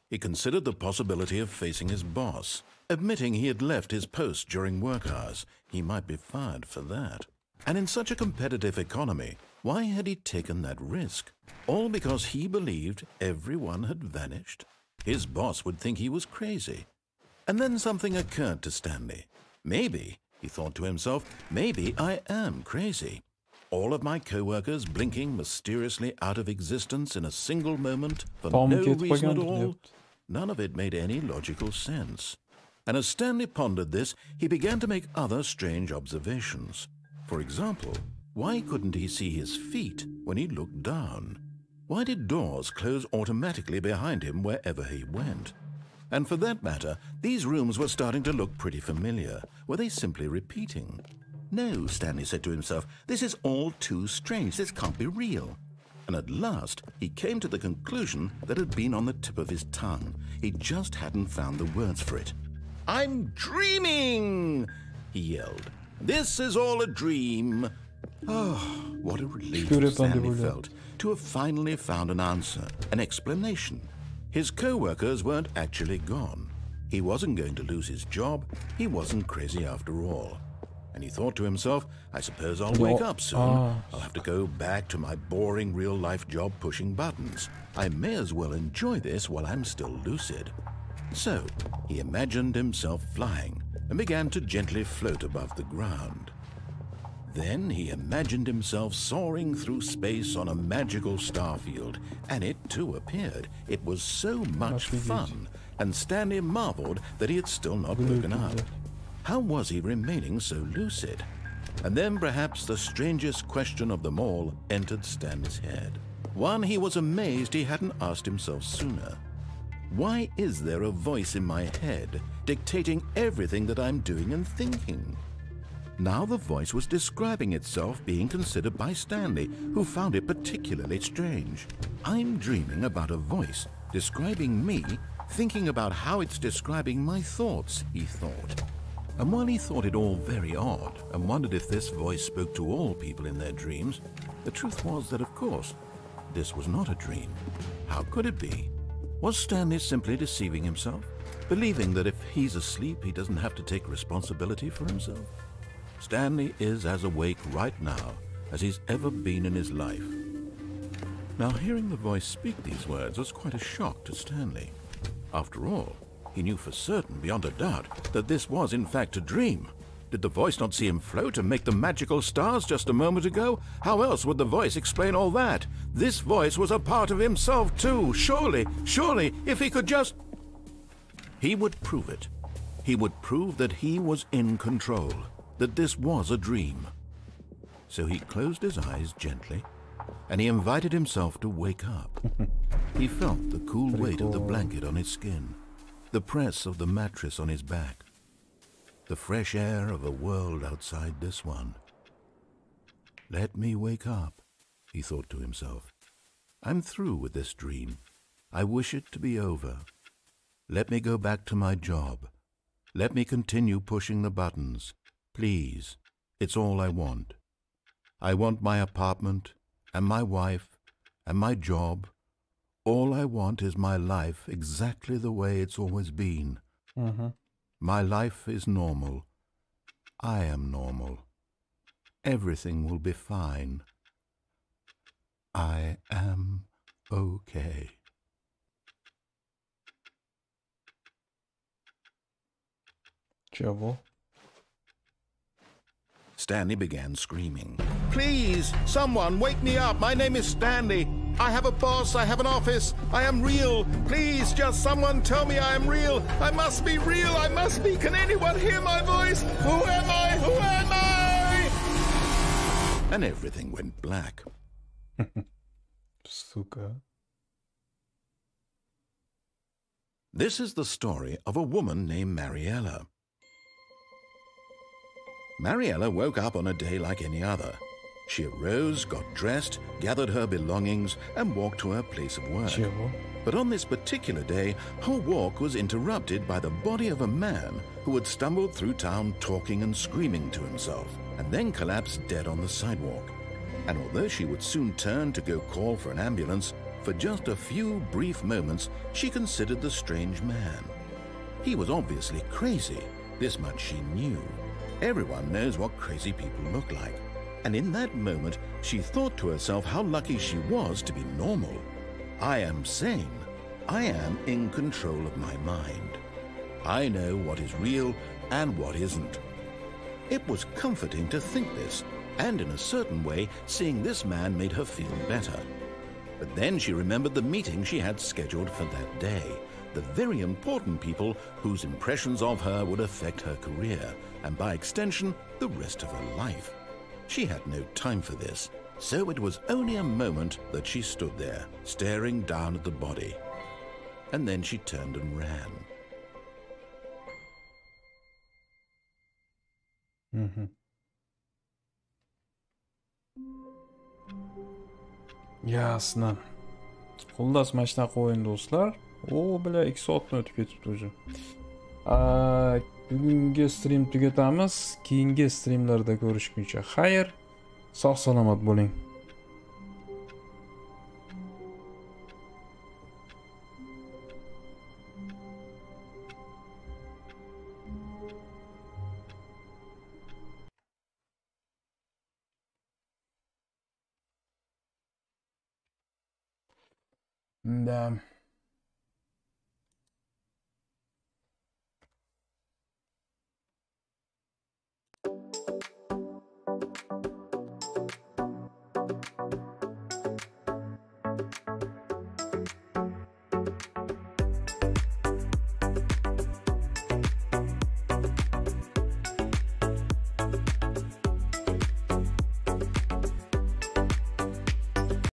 He considered the possibility of facing his boss. Admitting he had left his post during work hours, he might be fired for that. And in such a competitive economy, why had he taken that risk? All because he believed everyone had vanished? His boss would think he was crazy. And then something occurred to Stanley. Maybe He thought to himself, maybe I am crazy. All of my co-workers blinking mysteriously out of existence in a single moment for no reason at all. None of it made any logical sense. And as Stanley pondered this, he began to make other strange observations. For example, why couldn't he see his feet when he looked down? Why did doors close automatically behind him wherever he went? And for that matter, these rooms were starting to look pretty familiar. Were they simply repeating? No, Stanley said to himself, this is all too strange. This can't be real. And at last, he came to the conclusion that had been on the tip of his tongue. He just hadn't found the words for it. I'm dreaming, he yelled. This is all a dream. Oh, what a relief Stanley felt to have finally found an answer, an explanation. His co-workers weren't actually gone. He wasn't going to lose his job. He wasn't crazy after all. And he thought to himself, I suppose I'll wake up soon. I'll have to go back to my boring real-life job pushing buttons. I may as well enjoy this while I'm still lucid. So he imagined himself flying and began to gently float above the ground. Then he imagined himself soaring through space on a magical starfield, and it too appeared. It was so much fun, and Stanley marveled that he had still not woken up. How was he remaining so lucid? And then perhaps the strangest question of them all entered Stanley's head. One he was amazed he hadn't asked himself sooner. Why is there a voice in my head dictating everything that I'm doing and thinking? Now the voice was describing itself being considered by Stanley, who found it particularly strange. I'm dreaming about a voice describing me, thinking about how it's describing my thoughts, he thought. And while he thought it all very odd and wondered if this voice spoke to all people in their dreams, the truth was that, of course, this was not a dream. How could it be? Was Stanley simply deceiving himself, believing that if he's asleep, he doesn't have to take responsibility for himself? Stanley is as awake right now as he's ever been in his life. Now, hearing the voice speak these words was quite a shock to Stanley. After all, he knew for certain, beyond a doubt, that this was in fact a dream. Did the voice not see him float and make the magical stars just a moment ago? How else would the voice explain all that? This voice was a part of himself too. Surely, if he could just... He would prove it. He would prove that he was in control, that this was a dream. So he closed his eyes gently, and he invited himself to wake up. He felt the cool weight of the blanket on his skin, the press of the mattress on his back, the fresh air of a world outside this one. Let me wake up, he thought to himself. I'm through with this dream. I wish it to be over. Let me go back to my job. Let me continue pushing the buttons. Please, it's all I want. I want my apartment, and my wife, and my job. All I want is my life exactly the way it's always been. My life is normal. I am normal. Everything will be fine. I am okay. Чего? Stanley began screaming. Please, someone wake me up. My name is Stanley. I have a boss. I have an office. I am real. Please, just someone tell me I am real. I must be real. I must be. Can anyone hear my voice? Who am I? Who am I? And everything went black. Сука. This is the story of a woman named Mariella. Mariella woke up on a day like any other. She arose, got dressed, gathered her belongings, and walked to her place of work. But on this particular day, her walk was interrupted by the body of a man who had stumbled through town talking and screaming to himself, and then collapsed dead on the sidewalk. And although she would soon turn to go call for an ambulance, for just a few brief moments, she considered the strange man. He was obviously crazy. This much she knew. Everyone knows what crazy people look like. And in that moment, she thought to herself how lucky she was to be normal. I am sane. I am in control of my mind. I know what is real and what isn't. It was comforting to think this, and in a certain way, seeing this man made her feel better. But then she remembered the meeting she had scheduled for that day, the very important people whose impressions of her would affect her career, and by extension, the rest of her life. She had no time for this, so it was only a moment that she stood there, staring down at the body. And then she turned and ran. Ясно. Xullas, mana shunaqa o'yin do'stlar. O, bля, 2 soatni o'tib ketibdi уже. Bugungi stream tugatamiz. Keyingi streamlarda ko'rishguncha xayr. Sog' salomat bo'ling. Да.